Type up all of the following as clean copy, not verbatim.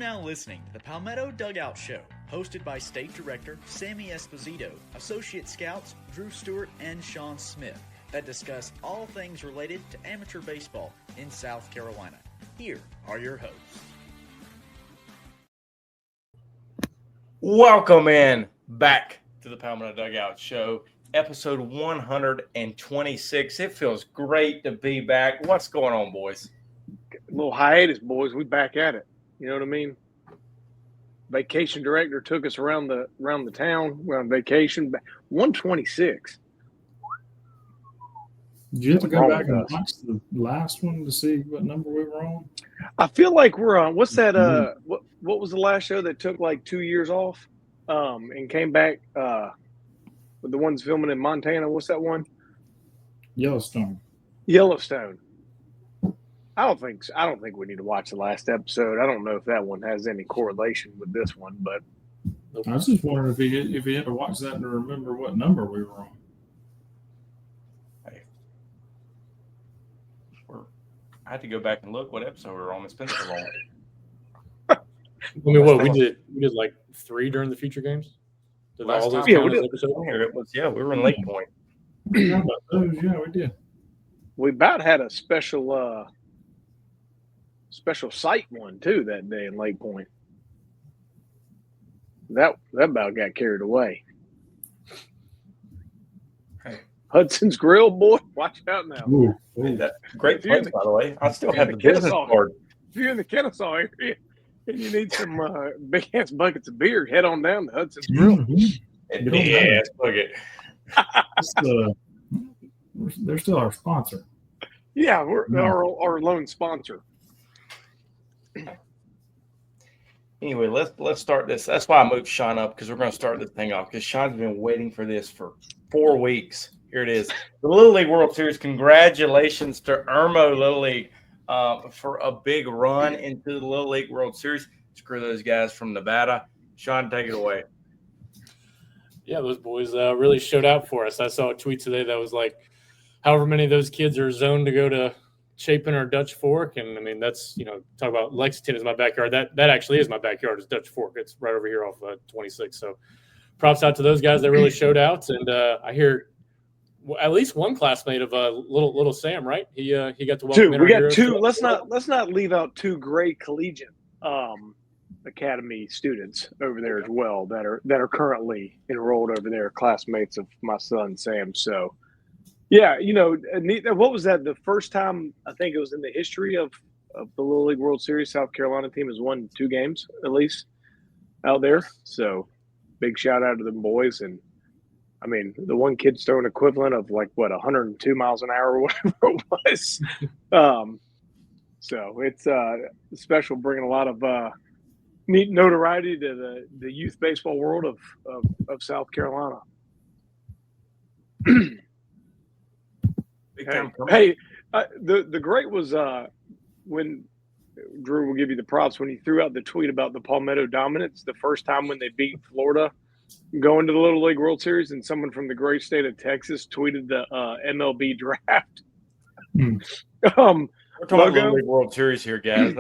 now listening to the Palmetto Dugout Show, hosted by State Director Sammy Esposito, Associate Scouts Drew Stewart and Sean Smith, that discuss all things related to amateur baseball in South Carolina. Here are your hosts. Welcome in back to the Palmetto Dugout Show, episode 126. It feels great to be back. What's going on, boys? A little hiatus, boys. We back at it. You know what I mean? Vacation director took us around the town. We're on vacation. 126. Did you have to go back and watch the last one to see what number we were on? I feel like we're on. What's that? What was the last show that took like 2 years off, and came back? With the ones filming in Montana. What's that one? Yellowstone. I don't think we need to watch the last episode. I don't know if that one has any correlation with this one, but I was just wondering if he had to watch that to remember what number we were on. Hey, I had to go back and look what episode we were on. It's been so long. I mean, what we did like 3 during the future games. Did all those we did. We were in Lake Point. Yeah, we did. We about had a special site one too that day in Lake Point. That about got carried away. Hey. Hudson's Grill, boy, watch out now. Ooh. Great place, by the way. I still have the business card. If you're in the Kennesaw area and you need some big ass buckets of beer, head on down to Hudson's Grill. Mm-hmm. Big ass bucket. They're still our sponsor. Yeah, we're our lone sponsor. Anyway, let's start this. That's why I moved Sean up, because we're going to start this thing off, because Sean's been waiting for this for 4 weeks. Here it is. The Little League World Series. Congratulations to Irmo Little League for a big run into the Little League World Series. Screw those guys from Nevada. Sean, take it away. Yeah, those boys really showed out for us. I saw a tweet today that was like, however many of those kids are zoned to go to Chapin or Dutch Fork. And I mean, that's, talk about Lexington is my backyard. That actually is my backyard, is Dutch Fork. It's right over here off 26. So props out to those guys that really showed out. And I hear at least one classmate of little Sam, right? He got to welcome. We got 2. Let's not leave out 2 great collegiate academy students over there as well that are currently enrolled over there, classmates of my son Sam. So yeah, what was that? The first time I think it was in the history of the Little League World Series, South Carolina team has won 2 games at least out there. So big shout out to them boys. And I mean, the one kid's throwing equivalent of 102 miles an hour or whatever it was. So it's special, bringing a lot of neat notoriety to the youth baseball world of South Carolina. Hey, the great was when Drew will give you the props when he threw out the tweet about the Palmetto dominance the first time when they beat Florida going to the Little League World Series, and someone from the great state of Texas tweeted the MLB draft. We're talking about Little League World Series here, guys.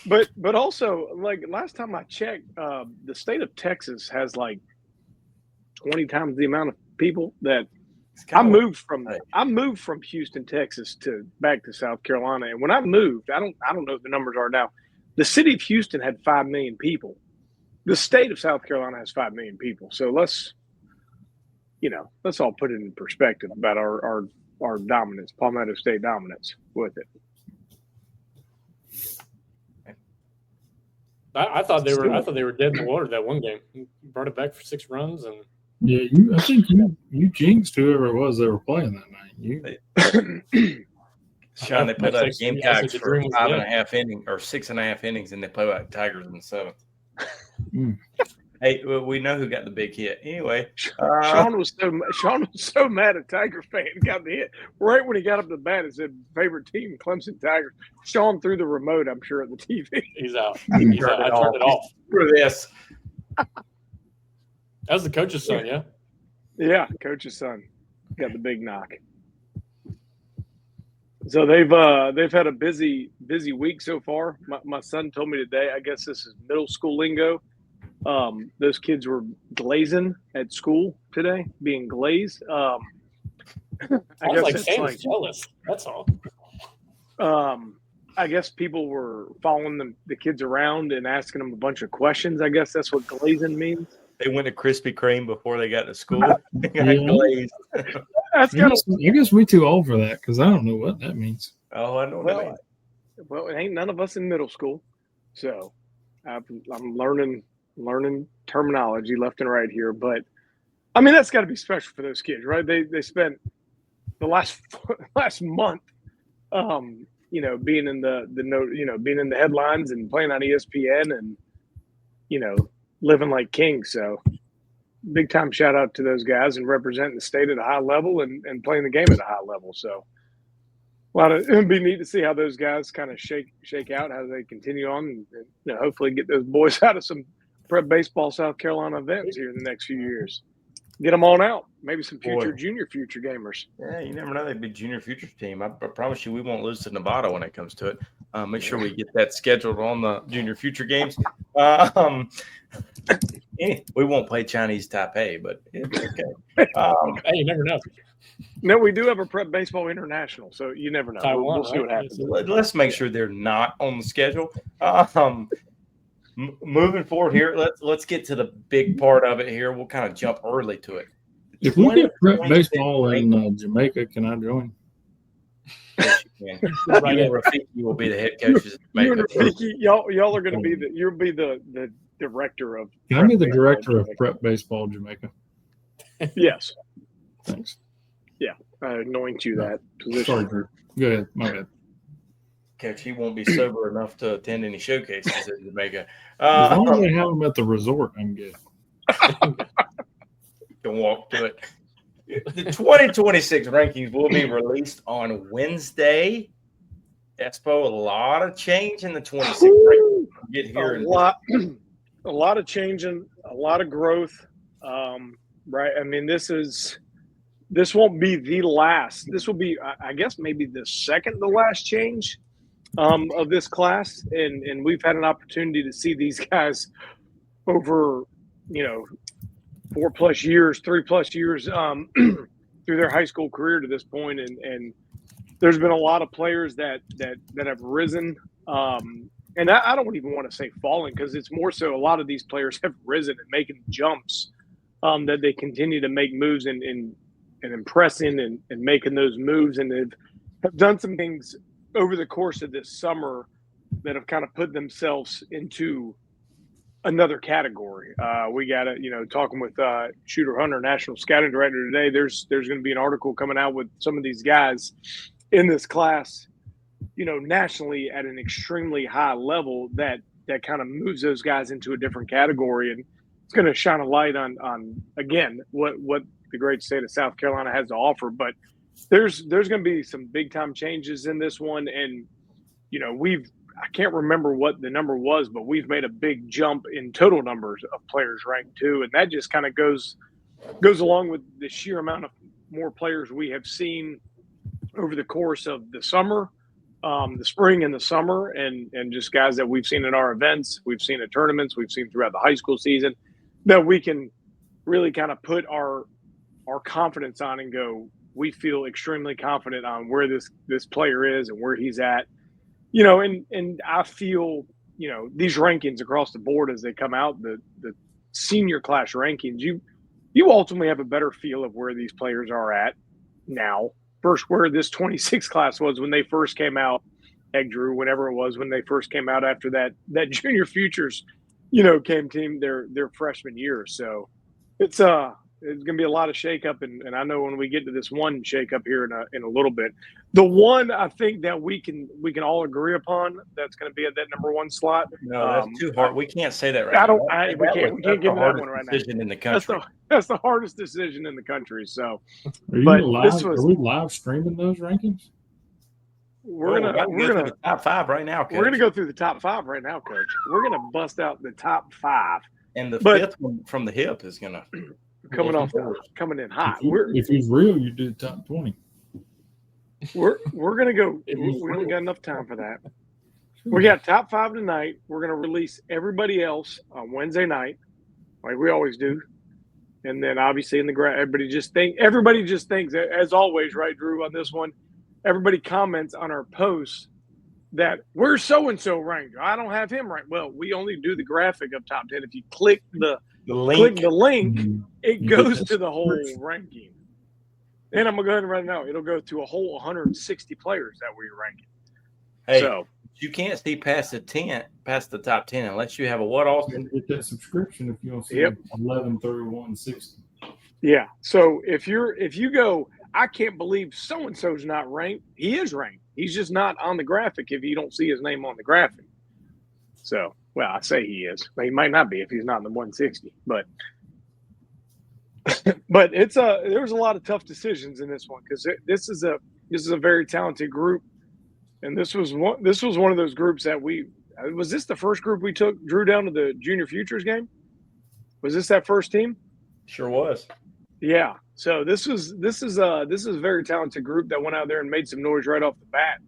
But also, last time I checked, the state of Texas has 20 times the amount of people that I moved from Houston, Texas back to South Carolina. And when I moved, I don't know what the numbers are now. The city of Houston had 5 million people. The state of South Carolina has 5 million people. So let's all put it in perspective about our dominance, Palmetto State dominance with it. I thought they were dead in the water that one game. He brought it back for 6 runs, and yeah, I think you jinxed whoever it was they were playing that night. Sean, they played like Gamecocks for 5.5 innings or 6.5 innings, and they play like Tigers in the 7th. Hey, we know who got the big hit. Anyway, Sean was so mad at Tiger fan got the hit right when he got up to the bat and said favorite team Clemson Tigers. Sean threw the remote, I'm sure, at the TV. He's out. I turned it off for this. That was the coach's son, yeah. Yeah, coach's son got the big knock. So they've had a busy week so far. My son told me today. I guess this is middle school lingo. Those kids were glazing at school today, being glazed. I guess like it's Sam's jealous. That's all. I guess people were following the kids around and asking them a bunch of questions. I guess that's what glazing means. They went to Krispy Kreme before they got to school. They got Yeah. glazed. That's I guess we too old for that because I don't know what that means. Oh, I know what that means. Well, it ain't none of us in middle school, so I'm learning terminology left and right here. But I mean, that's got to be special for those kids, right? They spent the last month, being in being in the headlines and playing on ESPN and living like kings. So big time shout out to those guys and representing the state at a high level and playing the game at a high level. So it'd be neat to see how those guys kind of shake out, how they continue on, and hopefully get those boys out of some prep baseball South Carolina events here in the next few years. Get them on out. Maybe some future junior future gamers. Yeah, you never know. They'd be junior futures team. I promise you we won't lose to Nevada when it comes to it. Make sure we get that scheduled on the junior future games. We won't play Chinese Taipei, but it's okay. Hey, you never know. No, we do have a prep baseball international, so you never know. Taiwan, we'll see what happens. Let's make sure they're not on the schedule. Moving forward here, let's get to the big part of it here. We'll kind of jump early to it. If we get prep baseball in Jamaica, can I join? Yes, you can. Right, Rafiki will be the head coach of You Jamaica. and Rafiki, y'all are going to be you'll be the director of. Can I be the director of prep baseball Jamaica? Yes. Thanks. Yeah, I anoint you that position. Sorry, Drew. Go ahead. My bad. Coach, he won't be sober enough to attend any showcases in Jamaica. As long as they have them at the resort, I'm good. Can walk to it. The 2026 rankings will be released on Wednesday. Espo, a lot of change in the 26 rankings. Get here A lot of changing, a lot of growth. Right. I mean, this won't be the last. This will be, I guess, maybe the second to last change of this class. And we've had an opportunity to see these guys over, 4+ years, 3+ years through their high school career to this point. And there's been a lot of players that have risen. And I don't even want to say falling, because it's more so a lot of these players have risen and making jumps that they continue to make moves and impressing and making those moves. And they've have done some things over the course of this summer that have kind of put themselves into another category. We got to, talking with Shooter Hunter, National Scouting Director today, there's going to be an article coming out with some of these guys in this class, nationally at an extremely high level that kind of moves those guys into a different category. And it's going to shine a light on again, what the great state of South Carolina has to offer. But there's going to be some big time changes in this one. And, I can't remember what the number was, but we've made a big jump in total numbers of players ranked too. And that just kind of goes along with the sheer amount of more players we have seen over the course of the summer, the spring and the summer, and just guys that we've seen in our events, we've seen at tournaments, we've seen throughout the high school season, that we can really kind of put our confidence on and go, we feel extremely confident on where this player is and where he's at. And I feel, these rankings across the board as they come out, the senior class rankings, you ultimately have a better feel of where these players are at now. First, where this 26 class was when they first came out, Drew, whenever it was, when they first came out after that junior futures, came team their freshman year. So it's going to be a lot of shakeup, and I know when we get to this one shakeup here in a little bit, the one I think that we can all agree upon that's going to be at that number one slot. No, that's too hard. We can't say that right now. We can't give that one right now. Decision in the country. That's the hardest decision in the country. So, are we live streaming those rankings? We're gonna the top 5 right now, Coach. We're gonna go through the top 5 right now, Coach. We're gonna bust out the top 5, and the fifth one from the hip is gonna. Coming in hot. If he's real, you do top 20. We're gonna go. We don't got enough time for that. We got top 5 tonight. We're gonna release everybody else on Wednesday night, like we always do. And then obviously in the everybody just thinks, as always, right, Drew, on this one, everybody comments on our posts that where's so and so ranked. I don't have him ranked. Well, we only do the graphic of top 10. If you click the link, it goes to the whole ranking. And I'm gonna go ahead and run it out. It'll go to a whole 160 players that we're ranking. Hey, so you can't see past the top 10 unless you have a what, Austin? Get that subscription if you don't see 11/31/60. Yeah. So if you go, I can't believe so and so's not ranked. He is ranked. He's just not on the graphic if you don't see his name on the graphic. So, well, I say he is, but he might not be if he's not in the 160. But it's there's a lot of tough decisions in this one because this is a very talented group, and this was one of those groups that was this the first group we took Drew down to the Junior Futures game? Was this that first team? Sure was. Yeah. So this is a very talented group that went out there and made some noise right off the bat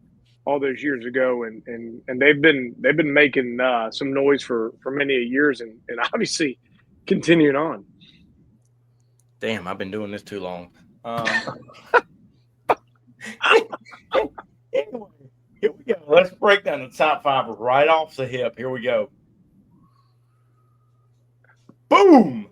all those years ago, and they've been making some noise for many years, and obviously continuing on. Damn, I've been doing this too long. Anyway, here we go. Let's break down the top 5 right off the hip. Here we go. Boom!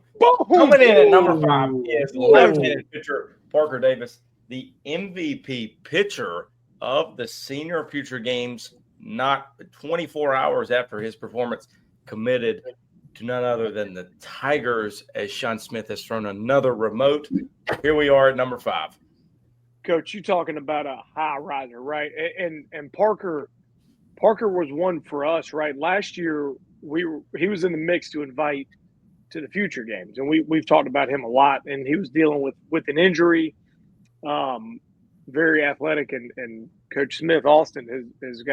Coming in at number 5 is left-handed pitcher Parker Davis, the MVP pitcher of the Senior Future Games, not 24 hours after his performance, committed to none other than the Tigers, as Sean Smith has thrown another remote. Here we are at number 5. Coach, you talking about a high riser, right? And Parker was one for us, right? Last year he was in the mix to invite to the future games, and we've talked about him a lot. And he was dealing with an injury, very athletic, and Coach Smith Austin has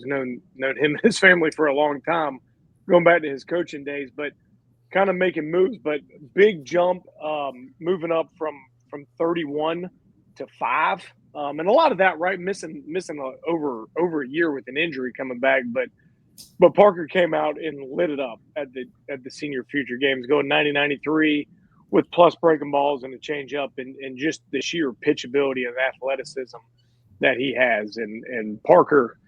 known him and his family for a long time, going back to his coaching days, but kind of making moves, but big jump, moving up from 31 to 5. And a lot of that, right, missing over a year with an injury coming back, but Parker came out and lit it up at the Senior Future Games, going 90-93 with plus breaking balls and a changeup, and just the sheer pitchability and athleticism that he has. And Parker,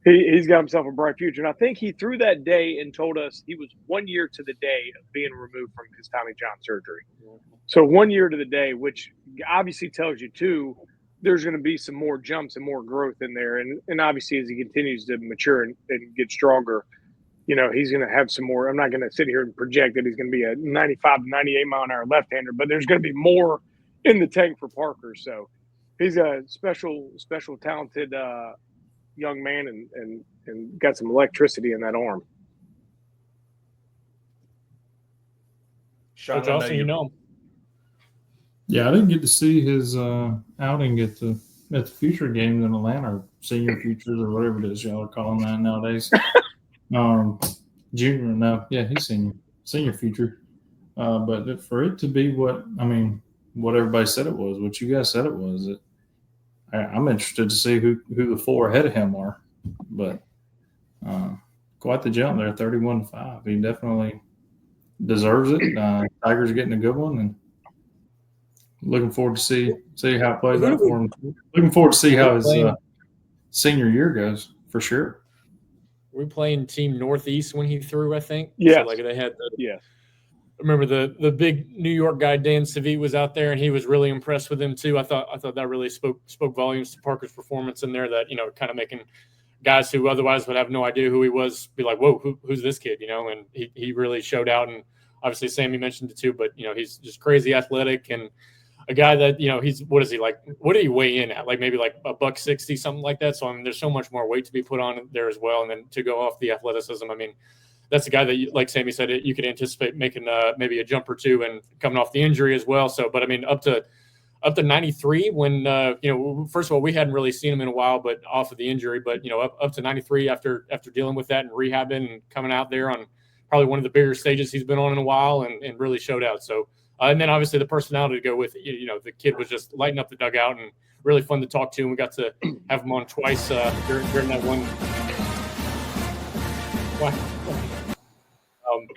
he's got himself a bright future. And I think he threw that day and told us he was 1 year to the day of being removed from his Tommy John surgery. So 1 year to the day, which obviously tells you, too, there's going to be some more jumps and more growth in there. And obviously, as he continues to mature and get stronger, he's going to have some more. I'm not going to sit here and project that he's going to be a 95 to 98 mile an hour left-hander, but there's going to be more in the tank for Parker. So he's a special, talented young man and got some electricity in that arm. That's awesome. You know him. Yeah, I didn't get to see his outing at the future games in Atlanta, or Senior Futures, or whatever it is y'all are calling that nowadays. Junior, no, yeah, he's senior future. But for it to be what everybody said it was, what you guys said it was, I'm interested to see who the 4 ahead of him are. But quite the jump there, 31-5. He definitely deserves it. Tigers are getting a good one, and looking forward to see how it plays out for him. Looking forward to see how his senior year goes, for sure. We're playing Team Northeast when he threw, I think. Yeah. So they had I remember the big New York guy, Dan Savit, was out there, and he was really impressed with him too. I thought that really spoke volumes to Parker's performance in there, that, kind of making guys who otherwise would have no idea who he was be like, whoa, who's this kid? And he really showed out. And obviously Sammy mentioned it too, but he's just crazy athletic, and a guy that, he's, what is he like? What did he weigh in at? Like maybe like $160, something like that. So, there's so much more weight to be put on there as well. And then to go off the athleticism, that's a guy that, like Sammy said, you could anticipate making maybe a jump or two and coming off the injury as well. So, but up to 93 when, first of all, we hadn't really seen him in a while, but off of the injury, but, up to 93 after dealing with that and rehabbing and coming out there on probably one of the bigger stages he's been on in a while, and really showed out. So, and then obviously the personality to go with it. The kid was just lighting up the dugout and really fun to talk to. And we got to have him on twice during that one.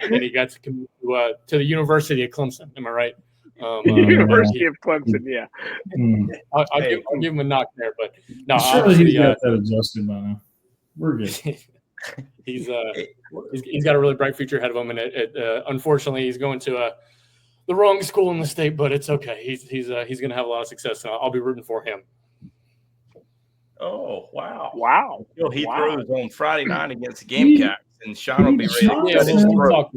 And he got to come to the University of Clemson. Am I right? University of Clemson, yeah. I'll give him a knock there, but no, surely he's got that adjusted by now. We're good. he's got a really bright future ahead of him, and unfortunately, he's going to the wrong school in the state, but it's okay. He's going to have a lot of success, and I'll be rooting for him. Oh, wow. Wow. He throws on Friday night against the Gamecocks, and Sean will be ready to Yeah, cut his we'll throat. talk.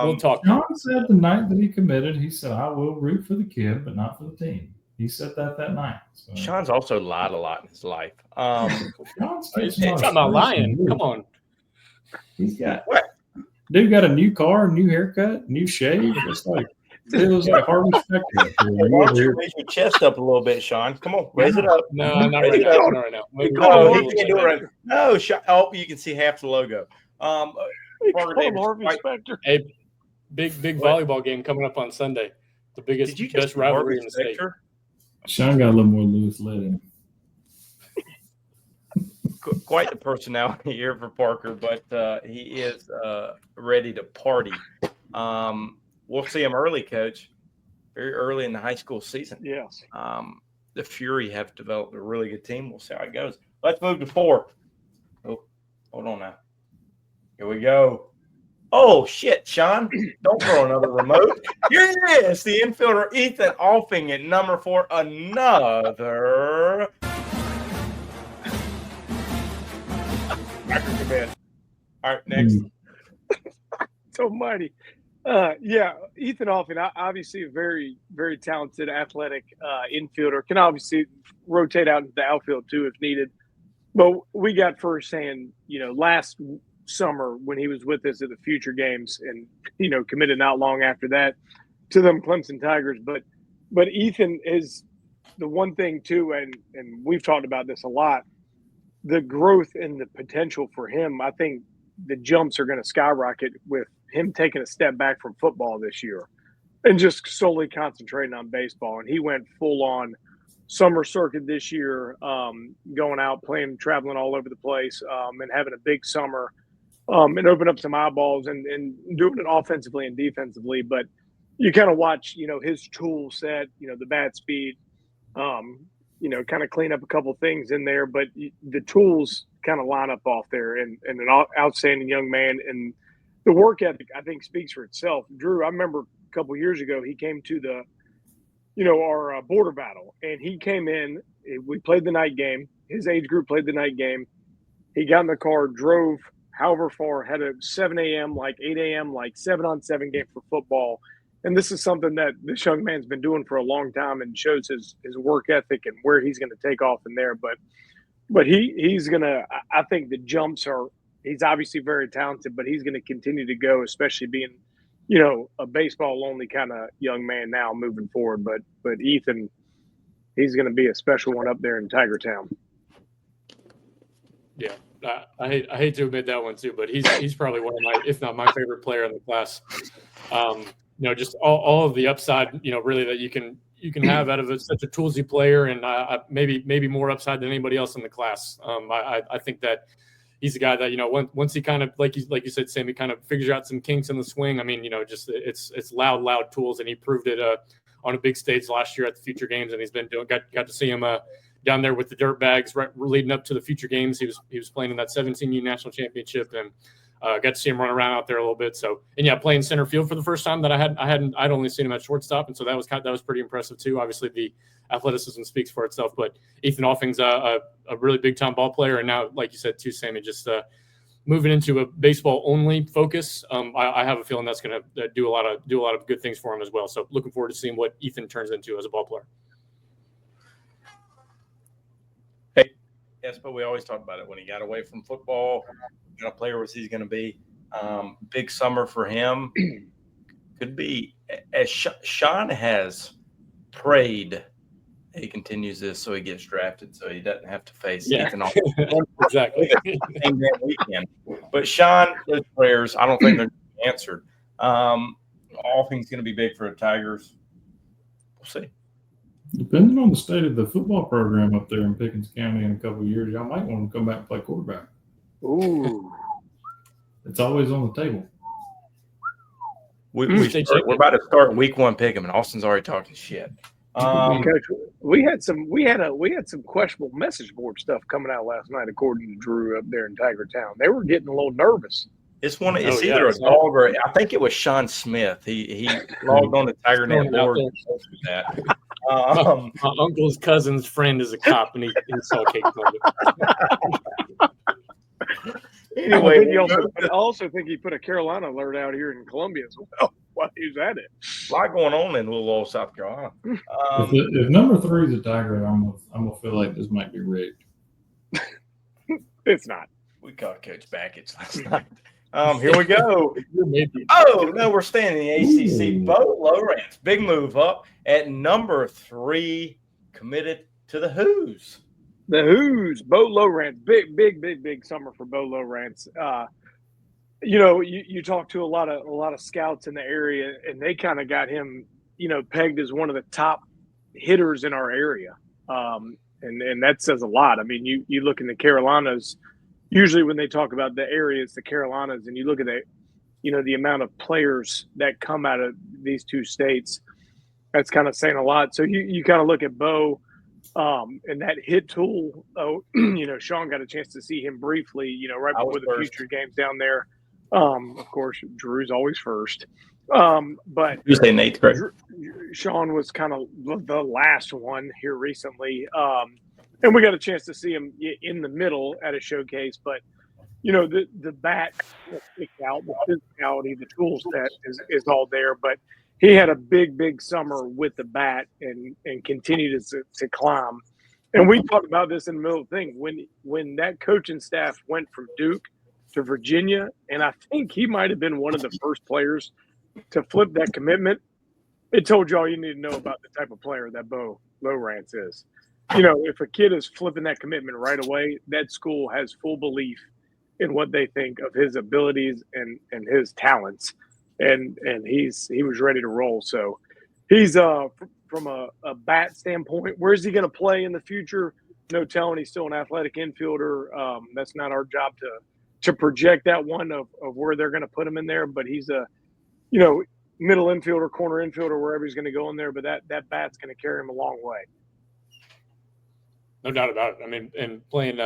We'll talk. Sean said the night that he committed, he said, I will root for the kid, but not for the team. He said that night. So. Sean's also lied a lot in his life. He's talking about lying. Come on. He's got what? Dude got a new car, new haircut, new shave. It's like it was like Harvey Specter. Why don't you raise your chest up a little bit, Sean? Come on, raise it up. No, not right now. Not right now. Oh, he can't do it right now. No, Sean. Oh, you can see half the logo. Harvey Specter. A big volleyball game coming up on Sunday. The biggest, best rivalry in the state. Sean got a little more loose lid in him. Quite the personality here for Parker, but he is ready to party. We'll see him early, Coach, very early in the high school season. Yes. The Fury have developed a really good team. We'll see how it goes. Let's move to 4. Oh, hold on now. Here we go. Oh, shit, Sean. Don't throw another remote. Here it is, the infielder Ethan Offing at number 4. Another. All right, next. It's almighty. Yeah, Ethan Offing, obviously a very, very talented, athletic infielder. Can obviously rotate out into the outfield too if needed. But we got firsthand, last summer when he was with us at the Future Games, and committed not long after that to them Clemson Tigers. But Ethan is the one thing too, and we've talked about this a lot. The growth and the potential for him, I think the jumps are going to skyrocket with him taking a step back from football this year and just solely concentrating on baseball. And he went full on summer circuit this year, going out, playing, traveling all over the place, and having a big summer, and open up some eyeballs and doing it offensively and defensively. But you kind of watch, his tool set, the bat speed, kind of clean up a couple things in there, but the tools kind of line up off there, and an outstanding young man. And the work ethic, I think, speaks for itself. Drew, I remember a couple years ago, he came to the, our border battle, and he came in, we played the night game. His age group played the night game. He got in the car, drove however far, had a 7 a.m., like 8 a.m., like 7-on-7 game for football. And this is something that this young man's been doing for a long time, and shows his work ethic and where he's going to take off in there. But he's going to – I think the jumps are – he's obviously very talented, but he's going to continue to go, especially being, a baseball-only kind of young man now moving forward. But Ethan, he's going to be a special one up there in Tiger Town. Yeah, I hate to admit that one too, but he's probably one of my, if not my favorite player in the class. Just all of the upside, really that you can have out of such a toolsy player, and maybe more upside than anybody else in the class. I think that he's a guy that once he kind of like you said, Sam, he kind of figures out some kinks in the swing. I mean, just it's loud tools, and he proved it on a big stage last year at the Future Games, and he's been got to see him down there with the dirt bags right leading up to the Future Games. He was playing in that 17U national championship, and got to see him run around out there a little bit. So, and yeah, playing center field for the first time that I'd only seen him at shortstop, and so that was pretty impressive too. Obviously, the athleticism speaks for itself, but Ethan Offing's a really big time ball player, and now, like you said too, Sammy, just moving into a baseball only focus. I have a feeling that's going to do a lot of good things for him as well. So, looking forward to seeing what Ethan turns into as a ball player. Yes, but we always talk about it when he got away from football. What player was he's going to be? Big summer for him. Could be, as Sean has prayed, he continues this so he gets drafted, so he doesn't have to face Ethan. Exactly. That weekend. But Sean, those prayers, I don't think they're answered. All things going to be big for the Tigers. We'll see. Depending on the state of the football program up there in Pickens County in a couple of years, y'all might want to come back and play quarterback. Ooh. It's always on the table. We're about to start week 1 pick 'em, and Austin's already talking shit. Coach, we had some questionable message board stuff coming out last night, according to Drew up there in Tiger Town. They were getting a little nervous. It's either a dog or I think it was Sean Smith. He logged on the TigerNet board and posted that. My uncle's cousin's friend is a cop, and he saw Kate. Anyway, I also think he put a Carolina alert out here in Columbia as well. While he was at it, a lot going on in little old South Carolina. If number 3 is a Tiger, I'm gonna feel like this might be rigged. It's not. We caught Coach Backett last night. Here we go. Oh, no, we're staying in the ACC. Bo Lowrance, big move up at number 3, committed to the Who's. The Who's, Bo Lowrance, big summer for Bo Lowrance. You talk to a lot of scouts in the area, and they kind of got him, pegged as one of the top hitters in our area, and that says a lot. I mean, you look in the Carolinas. Usually, when they talk about the area, it's the Carolinas, and you look at the amount of players that come out of these two states. That's kind of saying a lot. So you kind of look at Bo. And that hit tool, Sean got a chance to see him briefly, right before the future games down there. Of course, Drew's always first. But you say Nate's great. Sean was kind of the last one here recently. And we got a chance to see him in the middle at a showcase. But, the bat out, the physicality, the tool set is all there. But he had a big summer with the bat and continued to climb. And we talked about this in the middle of the thing. When that coaching staff went from Duke to Virginia, and I think he might have been one of the first players to flip that commitment, it told you all you need to know about the type of player that Bo Lowrance is. If a kid is flipping that commitment right away, that school has full belief in what they think of his abilities and his talents. And he was ready to roll. So he's from a bat standpoint, where's he going to play in the future? No telling. He's still an athletic infielder. That's not our job to project that one of where they're going to put him in there. But he's a middle infielder, corner infielder, wherever he's going to go in there. But that bat's going to carry him a long way. No doubt about it. I mean, and playing,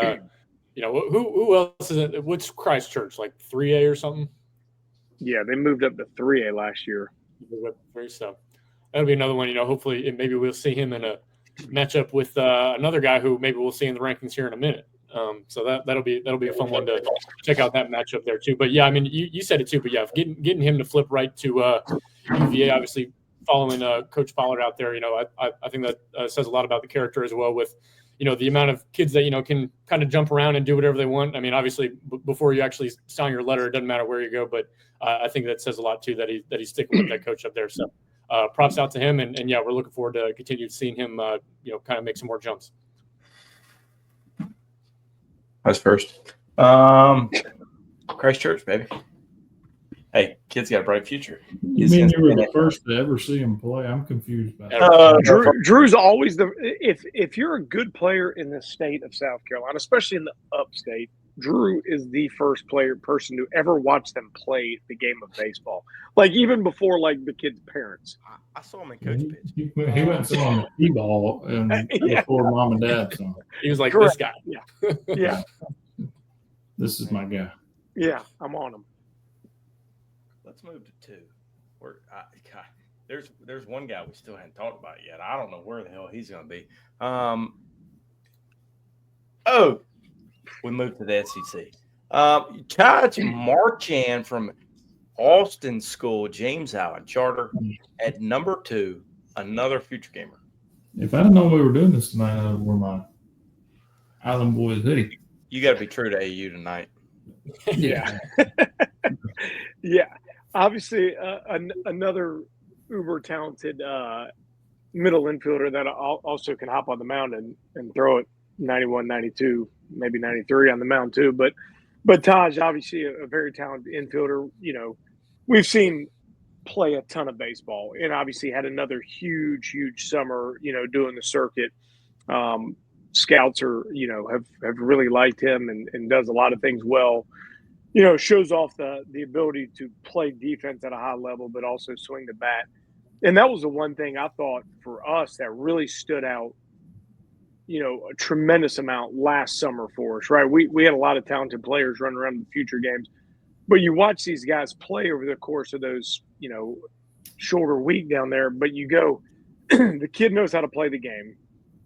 who else is it? What's Christchurch, like 3A or something? Yeah, they moved up to 3A last year. So that'll be another one. Hopefully, maybe we'll see him in a matchup with another guy who maybe we'll see in the rankings here in a minute. So that'll be a fun one to check out that matchup there too. But yeah, I mean, you said it too. But yeah, getting him to flip right to UVA, obviously following Coach Pollard out there. I think that says a lot about the character as well. With the amount of kids that can kind of jump around and do whatever they want. I mean, obviously, before you actually sign your letter, it doesn't matter where you go. But I think that says a lot too that he's sticking with that coach up there. So props out to him, and yeah, we're looking forward to continue seeing him kind of make some more jumps. That's first. Christchurch, baby. Hey, kid's got a bright future. You mean you were the first to ever see him play? I'm confused by that. Drew's always if you're a good player in the state of South Carolina, especially in the upstate, Drew is the first person to ever watch them play the game of baseball. Like even before the kid's parents. I saw him in coach pitch. He went and saw him T-ball before mom and dad saw him. He was like, correct. This guy. Yeah. This is my guy. Yeah, I'm on him. Let's move to 2. There's one guy we still hadn't talked about yet. I don't know where the hell he's going to be. We moved to the SEC. Taj Marchand from Austin School, James Allen Charter at number 2, another future gamer. If I didn't know we were doing this tonight, I would wear my Island Boys hoodie. You got to be true to AU tonight. Yeah. Yeah. Obviously, another uber talented middle infielder that also can hop on the mound and throw it 91, 92, maybe 93 on the mound too. But Taj, obviously a very talented infielder. We've seen play a ton of baseball, and obviously had another huge summer, doing the circuit. Scouts have really liked him and does a lot of things well. Shows off the ability to play defense at a high level, but also swing the bat. And that was the one thing I thought for us that really stood out, a tremendous amount last summer for us, right? We had a lot of talented players running around in the future games, but you watch these guys play over the course of those, shorter week down there, but you go, the kid knows how to play the game.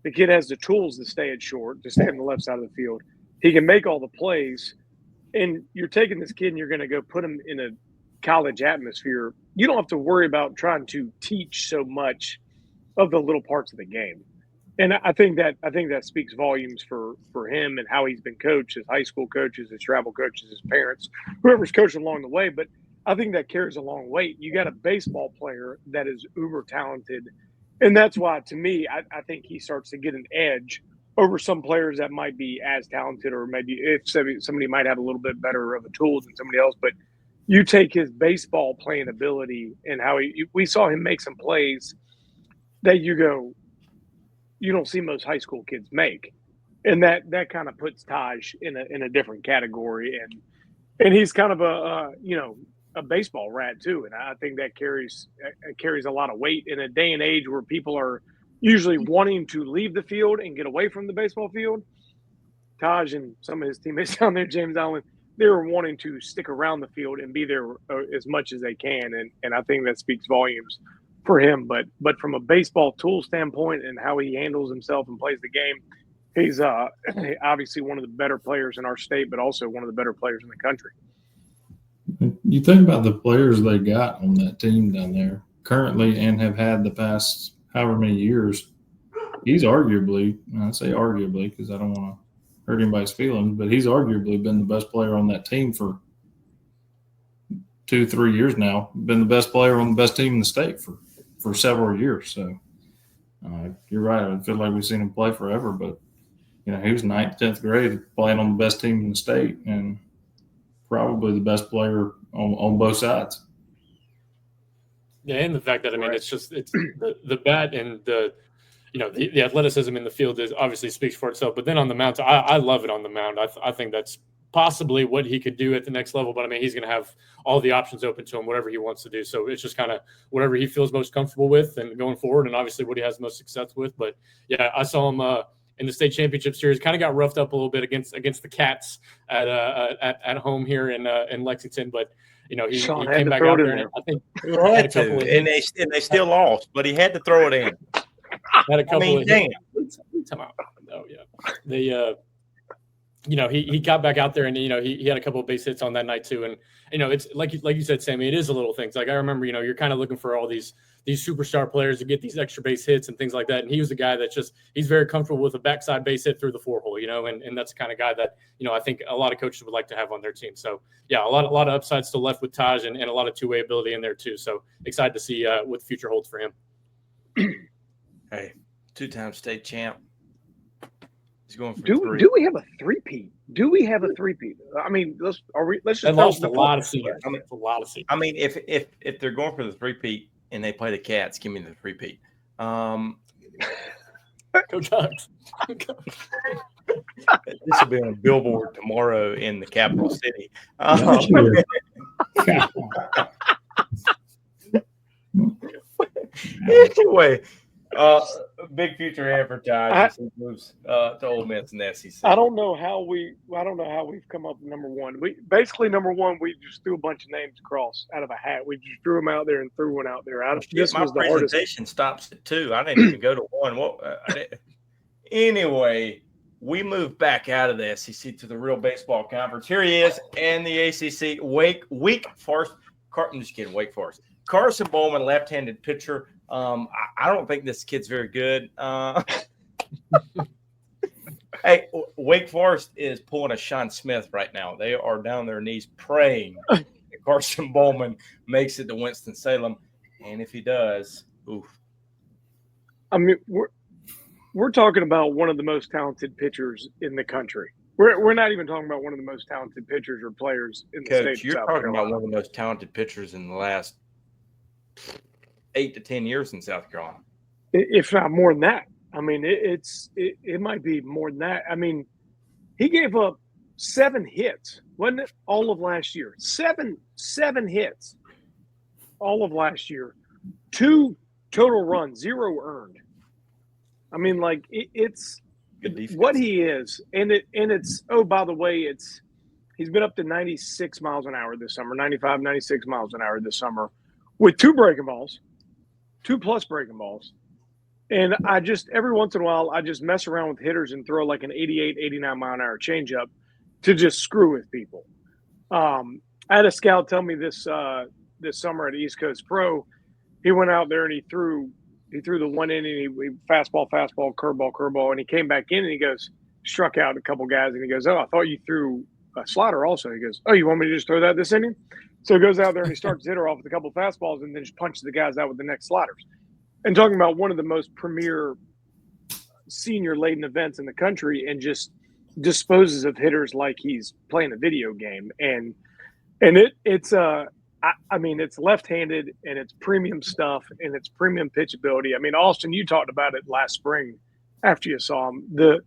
The kid has the tools to stay at short, to stay on the left side of the field. He can make all the plays. And you're taking this kid and you're going to go put him in a college atmosphere. You don't have to worry about trying to teach so much of the little parts of the game. And I think that speaks volumes for him and how he's been coached, his high school coaches, his travel coaches, his parents, whoever's coaching along the way. But I think that carries a long weight. You got a baseball player that is uber talented. And that's why, to me, I think he starts to get an edge over some players that might be as talented, or maybe if somebody might have a little bit better of the tools than somebody else. But you take his baseball playing ability and how we saw him make some plays that you don't see most high school kids make. And that kind of puts Taj in a different category. And he's kind of a baseball rat too. And I think that carries a lot of weight in a day and age where people are usually wanting to leave the field and get away from the baseball field. Taj and some of his teammates down there, James Allen, they were wanting to stick around the field and be there as much as they can. And I think that speaks volumes for him. But from a baseball tool standpoint and how he handles himself and plays the game, he's obviously one of the better players in our state, but also one of the better players in the country. You think about the players they got on that team down there currently and have had the past however many years. He's arguably, and I say arguably because I don't want to hurt anybody's feelings, but he's arguably been the best player on that team for 2-3 years now. Been the best player on the best team in the state for several years. So you're right. I feel like we've seen him play forever, but he was 9th, 10th grade playing on the best team in the state and probably the best player on both sides. Yeah, and the fact that it's the bat and the athleticism in the field is obviously speaks for itself. But then on the mound, I love it on the mound. I think that's possibly what he could do at the next level. But he's going to have all the options open to him, whatever he wants to do. So it's just kind of whatever he feels most comfortable with and going forward, and obviously what he has most success with. But yeah, I saw him in the state championship series, kind of got roughed up a little bit against the Cats at home here in Lexington, but. He came back out there, and I think he had to, and they still lost, but he had to throw it in. Had a couple of damn. Time out. Oh yeah, they he got back out there, and he had a couple of base hits on that night too, and it's like you said, Sammy, it is the little things. Like I remember, you're kind of looking for all these superstar players to get these extra base hits and things like that, and he was the guy that he's very comfortable with a backside base hit through the 4-hole, and that's the kind of guy that I think a lot of coaches would like to have on their team. So yeah, a lot of upsides still left with Taj, and a lot of two-way ability in there too. So excited to see what the future holds for him. Hey, 2-time state champ. He's going for 3. Do we have a three-peat? Let's just lost a lot of seniors. A lot of seniors. If they're going for the 3-peat and they play the Cats, give me the 3-peat. Go Ducks. This will be on a billboard tomorrow in the capital city. Anyway, big future advertising. He moves to Ole Miss and the SEC. I don't know how we've come up with number one. Number one, we just threw a bunch of names across out of a hat. We just threw them out there and threw one out there. This my was the presentation hardest. stops at 2. I didn't even go to 1. Anyway, we moved back out of the SEC to the real baseball conference. Here he is, and the ACC Wake Forest. I'm just kidding, Wake Forest. Carson Bowman, left-handed pitcher. I don't think this kid's very good. Hey, Wake Forest is pulling a Sean Smith right now. They are down their knees praying that Carson Bowman makes it to Winston-Salem. And if he does, oof. We're talking about one of the most talented pitchers in the country. We're not even talking about one of the most talented pitchers or players in the state of South Carolina. You're talking about one of the most talented pitchers in the last 8 to 10 years in South Carolina. If not more than that. I mean, it might be more than that. I mean, he gave up 7 hits, wasn't it? All of last year. Seven hits all of last year. 2 total runs, 0 earned. I mean, like it's what he is. And it's oh, by the way, he's been up to 96 miles an hour this summer, 95, 96 miles an hour this summer with 2 breaking balls, 2+ breaking balls. And I just, every once in a while, I just mess around with hitters and throw like an 88, 89 mile an hour changeup to just screw with people. I had a scout tell me this summer at East Coast Pro, he went out there and he threw the one inning, he fastball, curveball, and he came back in and he goes, struck out a couple guys, and he goes, oh, I thought you threw a slider also. He goes, oh, you want me to just throw that this inning? So he goes out there and he starts the hitter off with a couple fastballs and then just punches the guys out with the next sliders. And talking about one of the most premier senior-laden events in the country, and just disposes of hitters like he's playing a video game. And it's left-handed, and it's premium stuff, and it's premium pitchability. I mean, Austin, you talked about it last spring after you saw him. The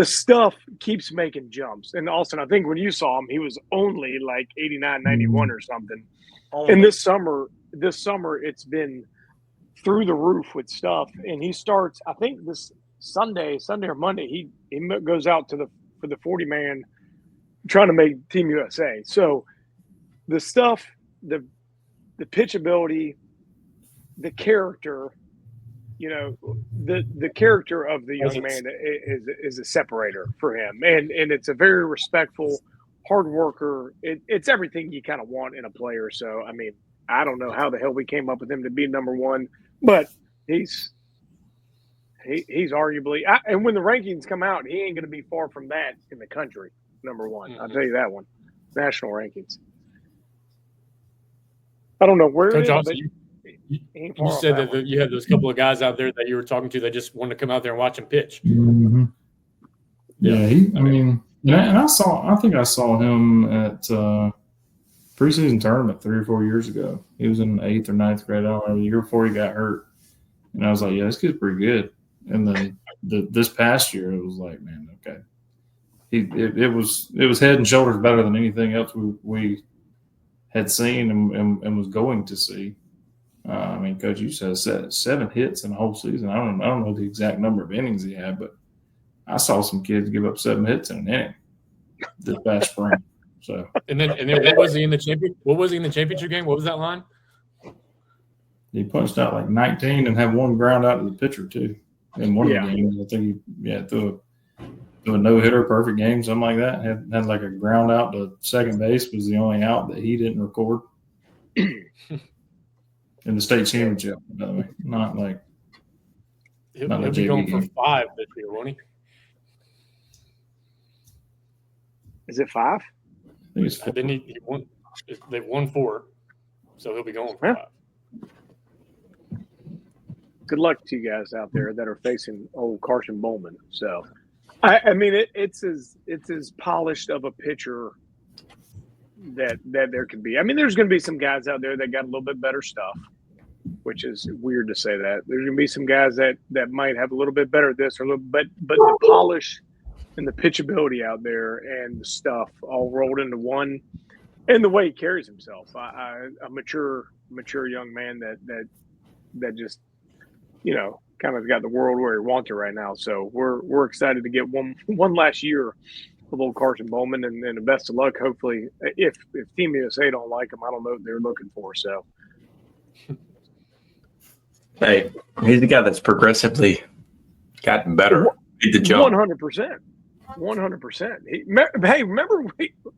stuff keeps making jumps. And Austin, I think when you saw him, he was only like 89, 91 or something. And this summer it's been through the roof with stuff. And he starts, I think this Sunday or Monday, he goes out for the 40-man trying to make Team USA. So the stuff, the pitchability, the character, the character of the young man is a separator for him. And it's a very respectful, hard worker. It's everything you kind of want in a player. So, I mean, I don't know how the hell we came up with him to be number 1, but he's arguably, and when the rankings come out, he ain't going to be far from that in the country, number 1. I'll tell you that one. National rankings. I don't know where Coach it is, Austin, you you said that you had those couple of guys out there that you were talking to that just wanted to come out there and watch him pitch. Mm-hmm. Yeah, I think I saw him at preseason tournament 3 or 4 years ago. He was in 8th or 9th grade. I don't know, the year before he got hurt. And I was like, yeah, this kid's pretty good. And then this past year, it was like, man, okay. It was head and shoulders better than anything else we had seen and was going to see. I mean, Coach, you said 7 hits in the whole season. I don't know the exact number of innings he had, but I saw some kids give up 7 hits in an inning this past spring. So and then what was he in the championship game? What was that line? He punched out like 19 and had 1 ground out to the pitcher too. In one of the games, I think he threw a no-hitter, perfect game, something like that. Had like a ground out to second base, was the only out that he didn't record in the state championship, by the way. Not like he'll be going for 5 this year, won't he? Is it 5? I think it's 4. Then he won. They've won 4, so he'll be going for 5. Good luck to you guys out there that are facing old Carson Bowman. So, I mean, it's as polished of a pitcher that there can be. I mean, there's going to be some guys out there that got a little bit better stuff, which is weird to say that. There's going to be some guys that might have a little bit better this or a little, but the polish and the pitchability out there and the stuff all rolled into one, and the way he carries himself. A mature young man that just, kind of got the world where he wants it right now. So we're excited to get one last year of old Carson Bowman, and the best of luck. Hopefully, if Team USA don't like him, I don't know what they're looking for. So, hey, he's the guy that's progressively gotten better. Made the jump. 100%. 100%. Hey, remember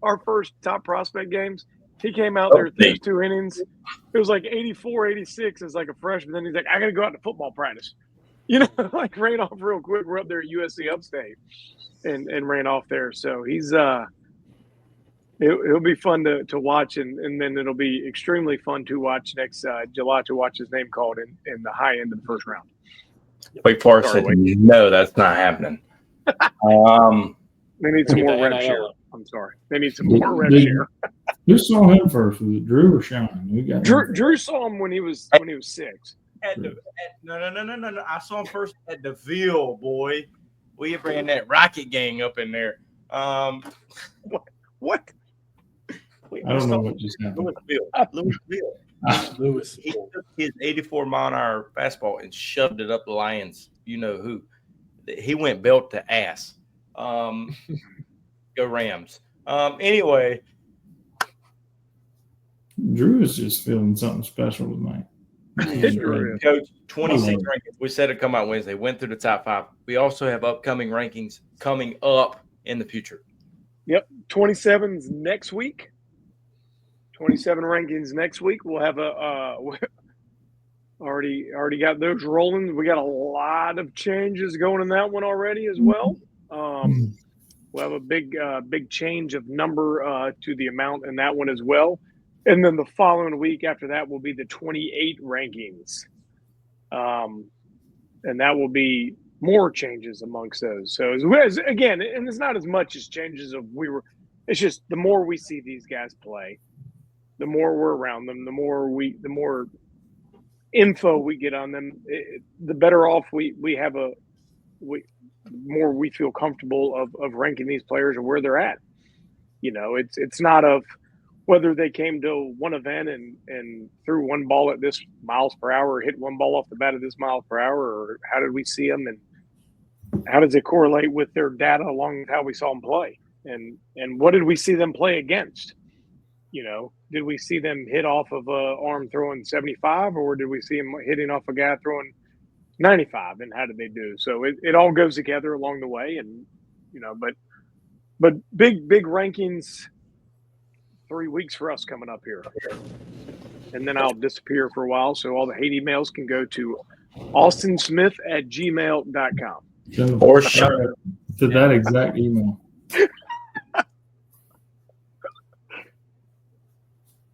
our first top prospect games? He came out there through 2 innings. It was like 84, 86 as like a freshman. Then he's like, I got to go out to football practice. Like ran off real quick. We're up there at USC Upstate and ran off there. So he's it'll be fun to watch, and then it'll be extremely fun to watch next July to watch his name called in the high end of the first round. Wake Forest said, no, that's not happening. They need some more rev share. I'm sorry. They need some more rev share. Who saw him first? Was it Drew or Sean? We got Drew saw him when he was 6. No. I saw him first at the Ville, boy. We ran that Rocket Gang up in there. What? I don't know what just happened. Louisville. He took his 84-mile-an-hour fastball and shoved it up the Lions. You know who? He went belt to ass. Go Rams. Anyway. Drew is just feeling something special tonight. Coach, 26 rankings. We said it come out Wednesday. Went through the top 5. We also have upcoming rankings coming up in the future. Yep, 27's next week. 27 rankings next week. We'll have already got those rolling. We got a lot of changes going in that one already as well. We'll have a big change of number to the amount in that one as well. And then the following week after that will be the 28 rankings. And that will be more changes amongst those. So again, and it's not as much as changes of it's just the more we see these guys play, the more we're around them, the more info we get on them, the better off we more we feel comfortable of ranking these players or where they're at. It's not of whether they came to one event and threw one ball at this miles per hour, or hit one ball off the bat at this miles per hour, or how did we see them and how does it correlate with their data along with how we saw them play, and what did we see them play against? Did we see them hit off of a arm throwing 75, or did we see them hitting off a guy throwing 95, and how did they do? So it all goes together along the way, and but big rankings. 3 weeks for us coming up here, and then I'll disappear for a while, so all the hate emails can go to austinsmith@gmail.com. Or to that exact email.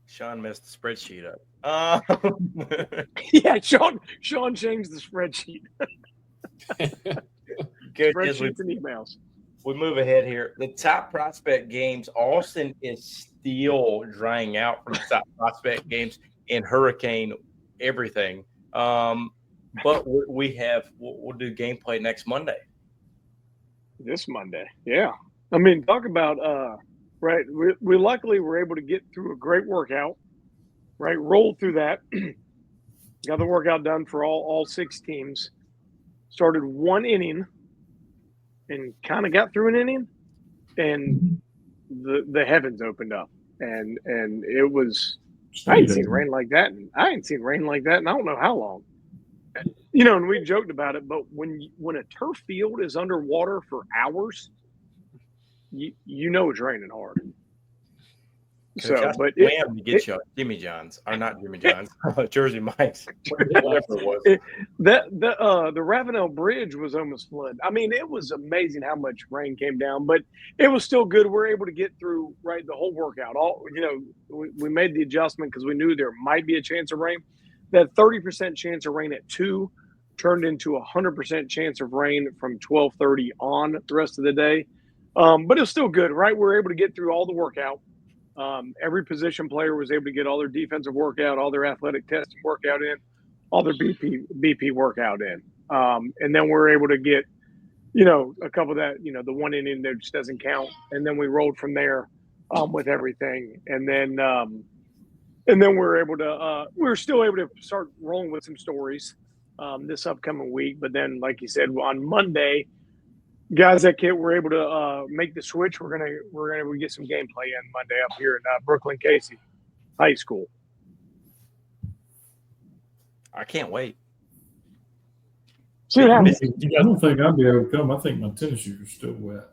Sean messed the spreadsheet up. Yeah, Sean changed the spreadsheet. Good. Spreadsheets and emails. We move ahead here. The top prospect games, Austin is still drying out from the top prospect games in hurricane everything. But we'll do gameplay next Monday. This Monday, yeah. I mean, talk about right. We luckily were able to get through a great workout. Right, rolled through that. Got the workout done for all 6 teams. Started 1 inning. And kind of got through an inning, and the heavens opened up, and it was. I ain't seen rain like that, and I ain't seen rain like that, and I don't know how long. And we joked about it, but when a turf field is underwater for hours, you know it's raining hard. So, but to get you Jimmy John's, or not Jimmy John's, Jersey Mike's, whatever it was. The Ravenel Bridge was almost flooded. I mean, it was amazing how much rain came down, but it was still good. We're able to get through the whole workout. We made the adjustment because we knew there might be a chance of rain. That 30% chance of rain at 2 turned into a 100% chance of rain from 12:30 on the rest of the day. But it was still good, right? We were able to get through all the workout. Every position player was able to get all their defensive workout, all their athletic testing workout in, all their BP workout in. And then we're able to get, a couple of that, the 1 inning that just doesn't count. And then we rolled from there with everything. And then we're still able to start rolling with some stories this upcoming week. But then, like you said, on Monday, guys that were able to make the switch, we're gonna get some gameplay in Monday up here in Brooklyn Casey High School. I can't wait. See what happens. I don't think I'll be able to come. I think my tennis shoes are still wet.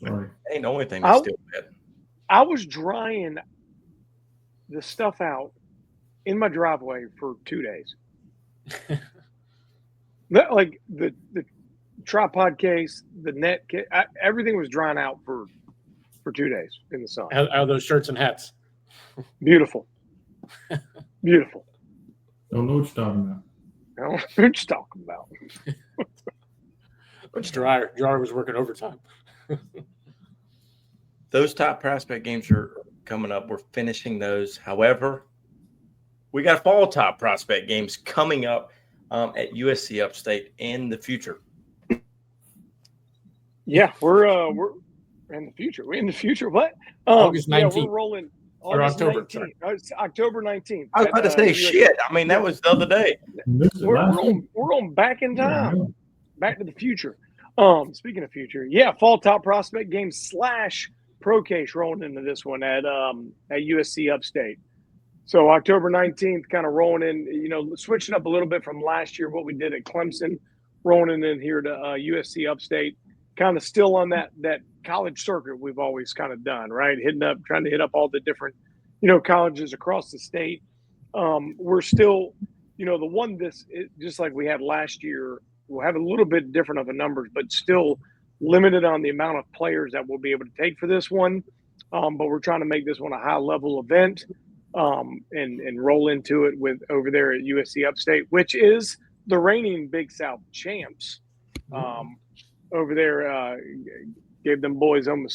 Sorry. Ain't the only thing that's still wet. I was drying the stuff out in my driveway for 2 days. Like the tripod case, the net case, everything was drying out for 2 days in the sun. How are those shirts and hats? Beautiful. Beautiful. Don't know what you're talking about. I don't know what you're talking about. Which dryer was working overtime. those top prospect games are coming up. We're finishing those. However, we got fall top prospect games coming up at USC Upstate in the future. Yeah, we're in the future. We're in the future. What? August 19th. Yeah, we're rolling. Or August October, 19th. sorry. It's October 19th. I was about to say, shit. I mean, that was the other day. We're on back in time. Yeah. Back to the future. Speaking of future, yeah, fall top prospect game / pro case rolling into this one at USC Upstate. So October 19th, kind of rolling in, switching up a little bit from last year, what we did at Clemson, rolling in here to USC Upstate, kind of still on that college circuit we've always kind of done, right? Trying to hit up all the different, colleges across the state. We're still, the one just like we had last year, we'll have a little bit different of a numbers, but still limited on the amount of players that we'll be able to take for this one. But we're trying to make this one a high level event. And roll into it with over there at USC Upstate, which is the reigning Big South champs. Over there, gave them boys some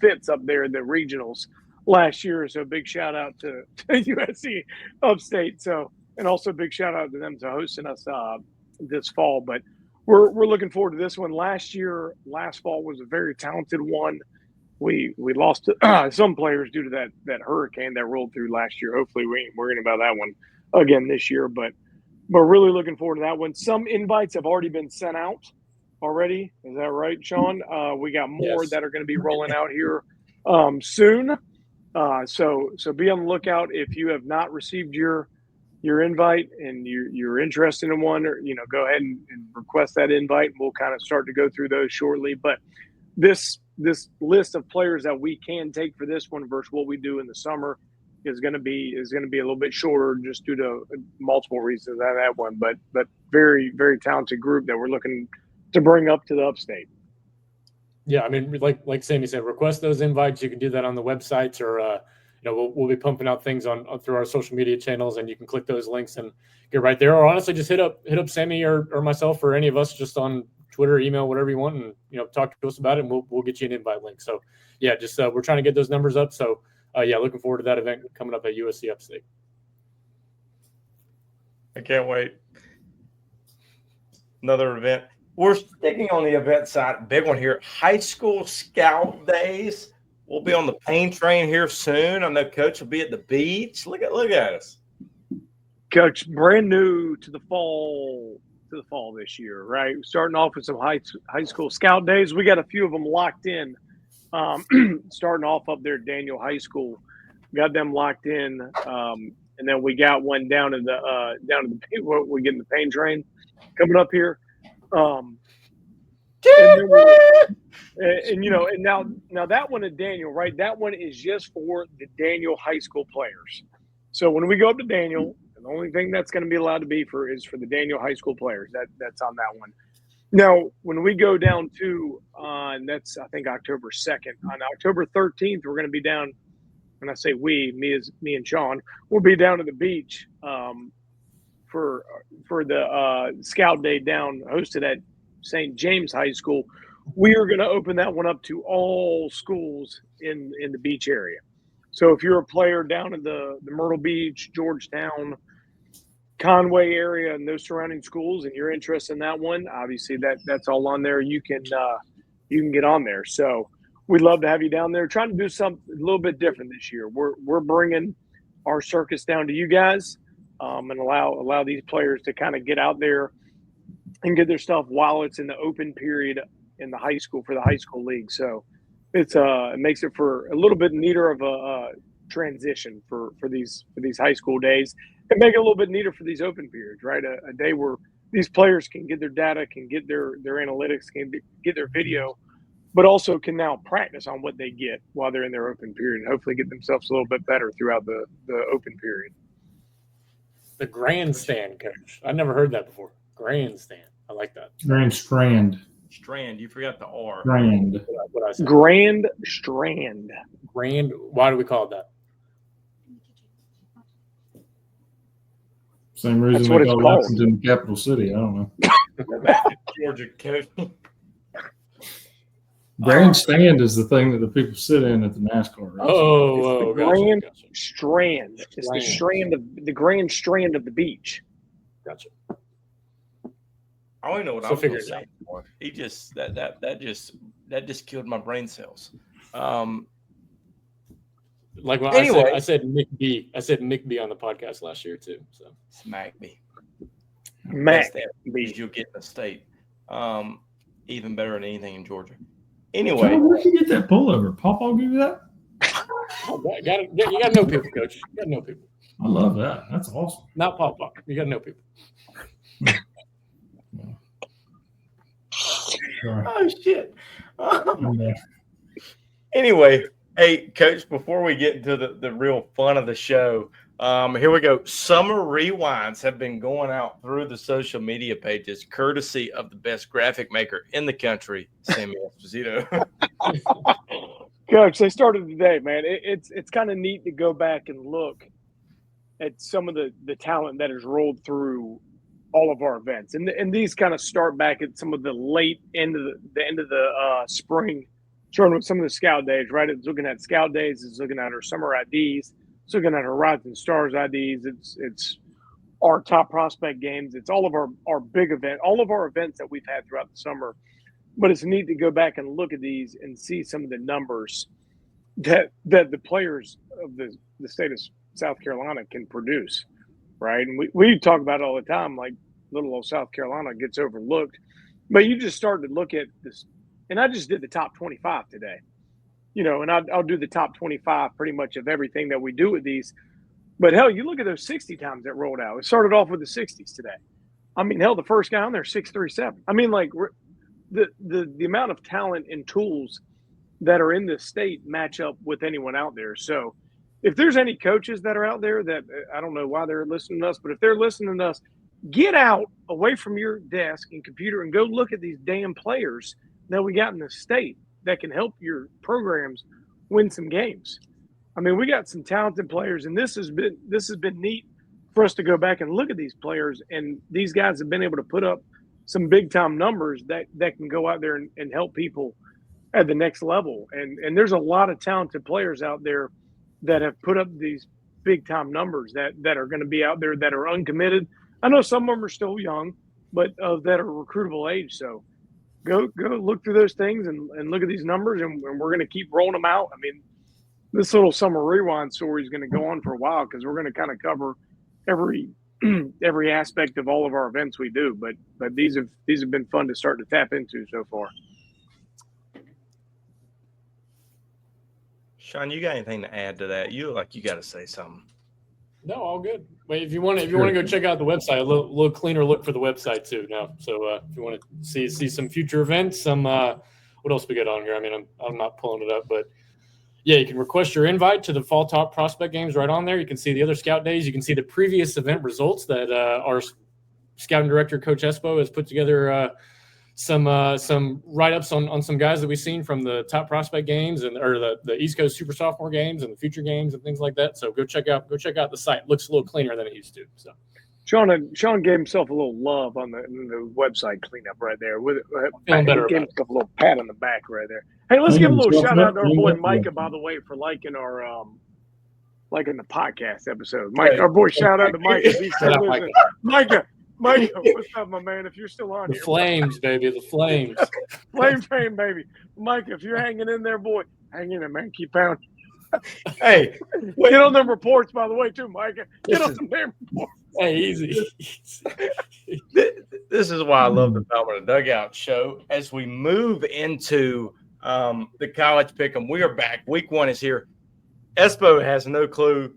fits up there at the regionals last year. So big shout out to USC Upstate. So, and also big shout out to them to hosting us this fall. But we're looking forward to this one. Last fall was a very talented one. We lost some players due to that hurricane that rolled through last year. Hopefully we ain't worrying about that one again this year, but really looking forward to that one. Some invites have already been sent out already. Is that right, Sean? We got more that are going to be rolling out here soon. So be on the lookout if you have not received your invite and you're interested in one, or go ahead and request that invite. We'll kind of start to go through those shortly, but this list of players that we can take for this one versus what we do in the summer is going to be a little bit shorter just due to multiple reasons. That one, but very, very talented group that we're looking to bring up to the Upstate. Yeah, I mean, like Sammy said, request those invites. You can do that on the websites, or we'll be pumping out things on through our social media channels, and you can click those links and get right there. Or honestly, just hit up Sammy or myself or any of us just on Twitter, email, whatever you want, and talk to us about it, and we'll get you an invite link. So yeah, just we're trying to get those numbers up. So looking forward to that event coming up at USC Upstate. I can't wait. Another event. We're sticking on the event side. Big one here. High School Scout Days. We'll be on the plane train here soon. I know Coach will be at the beach. Look at us. Coach, brand new to the fall this year, right? Starting off with some high school scout days. We got a few of them locked in. Starting off up there at Daniel High School, got them locked in, and then we got one down to we get in the pain train coming up here. And now that one at Daniel, right? That one is just for the Daniel High School players. So when we go up to Daniel, the only thing that's going to be allowed to be is for the Daniel High School players. That's on that one. Now, when we go down to that's I think October 2nd. On October 13th, we're going to be down. When I say me and Sean, we'll be down to the beach for the Scout Day down hosted at St. James High School. We are going to open that one up to all schools in the beach area. So if you're a player down in the Myrtle Beach, Georgetown, Conway area and those surrounding schools, and you're interested in that one, obviously that's all on there. You can get on there. So we'd love to have you down there. Trying to do something a little bit different this year. We're bringing our circus down to you guys, and allow these players to kind of get out there and get their stuff while it's in the open period in the high school for the high school league. So it makes it for a little bit neater of a transition for these high school days, and make it a little bit neater for these open periods, right? A day where these players can get their data, can get their analytics, can get their video, but also can now practice on what they get while they're in their open period, and hopefully get themselves a little bit better throughout the open period. The grandstand, Coach. I never heard that before. Grandstand. I like that. Strand. You forgot the R. Grand. What I said. Grand Strand. Grand. Why do we call it that? Same reason That's they what it's call called. Lexington the capital city. I don't know. Georgia Coach. Grandstand is the thing that the people sit in at the NASCAR race. Oh, Grand gotcha. Strand. It's the strand of the Grand Strand of the beach. Gotcha. I don't even know what I was going to say anymore. He just that just killed my brain cells. Like when Anyway. I said Mick B. I said Mick B on the podcast last year too. So Smack me. Mac Because you'll get in the state. Even better than anything in Georgia. John, Anyway, where'd you get that pullover? Papa give you that? you got to know people, Coach. You got to know people. I love that. That's awesome. Not Papa. You got to know people. oh shit. Yeah. Anyway, hey, Coach, before we get into the real fun of the show, here we go. Summer rewinds have been going out through the social media pages, courtesy of the best graphic maker in the country, Sammy Esposito. Coach, they started today, man. It's kind of neat to go back and look at some of the talent that has rolled through all of our events, and these kind of start back at some of the late end of the spring, starting with some of the scout days. Right, it's looking at scout days, it's looking at our summer IDs, it's looking at our Rising Stars IDs, it's our top prospect games, it's all of our big event, all of our events that we've had throughout the summer. But it's neat to go back and look at these and see some of the numbers that the players of the state of South Carolina can produce, right? And we talk about it all the time, like little old South Carolina gets overlooked. But you just started to look at this, and I just did the top 25 today, and I'll do the top 25 pretty much of everything that we do with these. But, hell, you look at those 60 times that rolled out. It started off with the 60s today. I mean, hell, the first guy on there, 637. I mean, like, the amount of talent and tools that are in this state match up with anyone out there. So if there's any coaches that are out there that I don't know why they're listening to us, but if they're listening to us, get out away from your desk and computer and go look at these damn players that we got in the state that can help your programs win some games. I mean, we got some talented players, and this has been neat for us to go back and look at these players, and these guys have been able to put up some big time numbers that can go out there and help people at the next level. And there's a lot of talented players out there that have put up these big time numbers that are going to be out there that are uncommitted. I know some of them are still young, but that are recruitable age. So go look through those things and look at these numbers, and we're going to keep rolling them out. I mean, this little summer rewind story is going to go on for a while because we're going to kind of cover every aspect of all of our events we do, but these have been fun to start to tap into so far. Sean, you got anything to add to that? You look like you got to say something. No, all good. Wait, if you want to go check out the website, a little cleaner look for the website too now. So if you want to see some future events, some what else we got on here? I mean, I'm not pulling it up, but yeah, you can request your invite to the Fall Top Prospect Games right on there. You can see the other scout days. You can see the previous event results that our scouting director, Coach Espo, has put together some write-ups on some guys that we've seen from the top prospect games or the East Coast Super Sophomore games and the future games and things like that. So go check out the site. It looks a little cleaner than it used to. So Sean gave himself a little love on the website cleanup right there. He gave himself a little pat on the back right there. Hey, let's give a little shout out to our boy Micah, by the way, for liking our liking the podcast episode. Mike, our boy, shout out to Micah. If he's still listening. Micah, what's up, my man? If you're still on the here, flames, baby, the flames, flame, baby. Micah, if you're hanging in there, boy, hang in there, man. Keep pounding. Hey, get on them reports, by the way, too, Micah. Get on them damn reports. Hey, easy. This is why I love the Palmetto Dugout show. As we move into the college pick'em, we are back. Week 1 is here. Espo has no clue.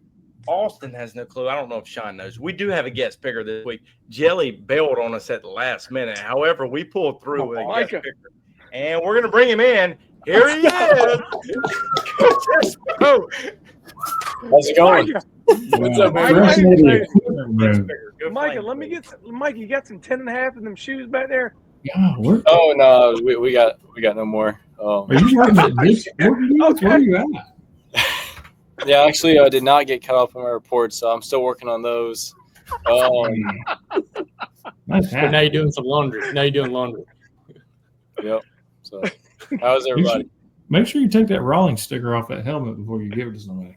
Austin has no clue. I don't know if Sean knows. We do have a guest picker this week. Jelly bailed on us at the last minute. However, we pulled through with a guest picker, and we're going to bring him in. Here he is. How's it going? What's up, man? Micah, let me get Mike. You got some 10.5 in them shoes back there? Yeah. Oh no, we got no more. Are you working at this? Where are you at? Yeah, actually, I did not get caught up on my report, so I'm still working on those. But now you're doing some laundry. Yep. So How's everybody? Make sure you take that Rawlings sticker off that helmet before you give it to somebody.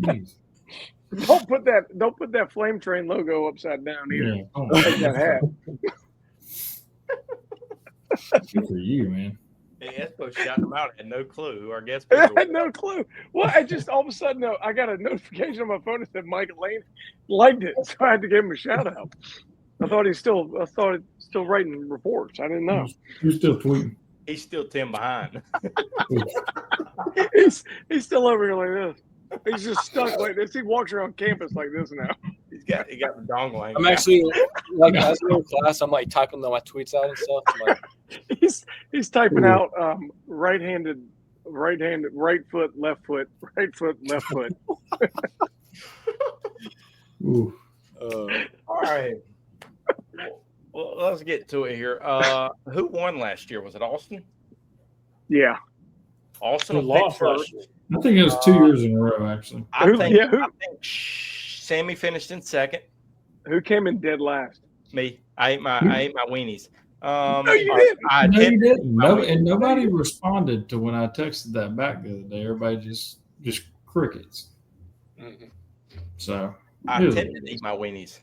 Jeez. Don't put that Flame Train logo upside down either. Yeah. Oh, Take that hat. good for you, man. Yeah, Espo shouting them out. I had no clue who our guest I speaker had was. no clue. Well, I just all of a sudden I got a notification on my phone that said Mike Lane liked it, so I had to give him a shout out. I thought he's still writing reports. I didn't know. You're still tweeting. He's still 10 behind. He's still over here like this. He's just stuck like this. He walks around campus like this now. He got the dongle hanging I'm out. actually like as I go to class, I'm like typing my tweets out and stuff. I'm like, He's typing out right foot, left foot, right foot, left foot. Ooh. All right. Well, let's get to it here. Who won last year? Was it Austin? Yeah. Austin Who lost last year? I think it was 2 years in a row, actually. I Who- think, yeah, who- I think Sammy finished in second. Who came in dead last? Me. I ate my weenies. No, you didn't. I No, did. you didn't. No, and nobody responded to when I texted that back the other day. Everybody just crickets. Mhm. So I it is attempted what to it eat is. my weenies.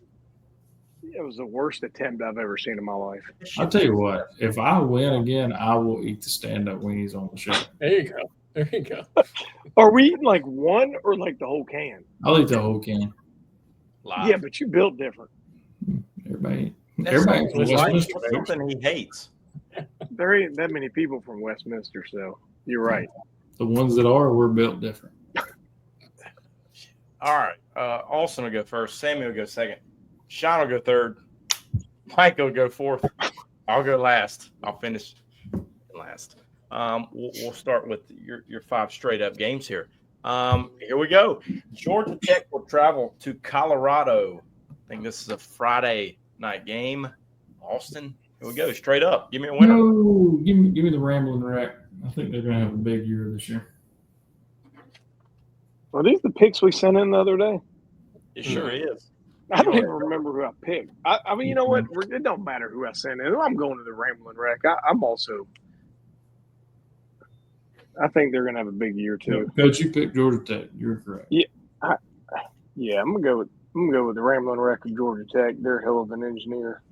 It was the worst attempt I've ever seen in my life. I'll tell you what. If I win again, I will eat the stand-up weenies on the show. There you go. There you go. Are we eating like one or like the whole can? I'll eat the whole can. Live. Yeah, but you built different. Everybody, That's everybody something- from that's Westminster. something he hates. There ain't that many people from Westminster, so you're right. The ones that are, we're built different. All right. Austin will go first. Sammy will go second. Sean will go third. Mike will go fourth. I'll go last. I'll finish last. We'll start with your 5 straight up games here. Here we go. Georgia Tech will travel to Colorado. I think this is a Friday night game. Austin, here we go. Straight up. Give me a winner. No, give me the Rambling Wreck. I think they're going to have a big year this year. Are these the picks we sent in the other day? It sure is. I don't even remember who I picked. I mean, you know what? It don't matter who I sent in. I'm going to the Rambling Wreck. I'm also. I think they're going to have a big year too. Coach, you picked Georgia Tech. You're correct. Yeah, I'm gonna go with the Rambling Wreck of Georgia Tech. They're a hell of an engineer.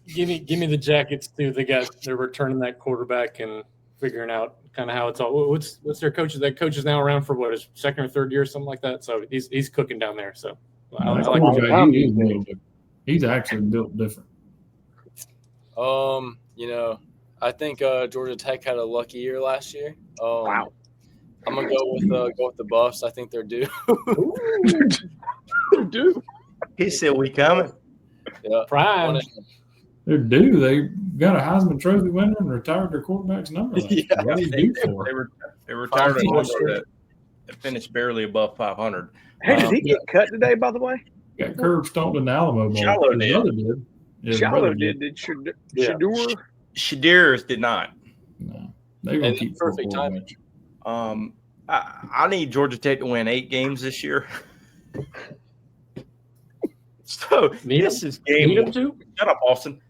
Give me the Jackets too. They're returning that quarterback and figuring out kind of how it's all. What's their coach? That coach is now around for what, his second or third year, something like that. So he's cooking down there. So I like Georgia the Tech. He is built different. He's actually built different. I think Georgia Tech had a lucky year last year. Wow. I'm gonna go with the Buffs. I think they're due. They're due. He said we coming. Yeah. prime. They're due. They got a Heisman Trophy winner and retired their quarterback's number. Last year. Yeah. What are you due for? They retired a number that finished barely above 500. Hey, did he get cut today? By the way, Got curb stomped in the Alamo Bowl. Shallow His did. brother did. Yeah, his brother Shallow did. Did Yeah. Shadur? Shaders did not. No, they're gonna And keep perfect four timing. quarterbacks. I need Georgia Tech to win 8 games this year. So Need this him? is game. Need him to? Shut up, Austin.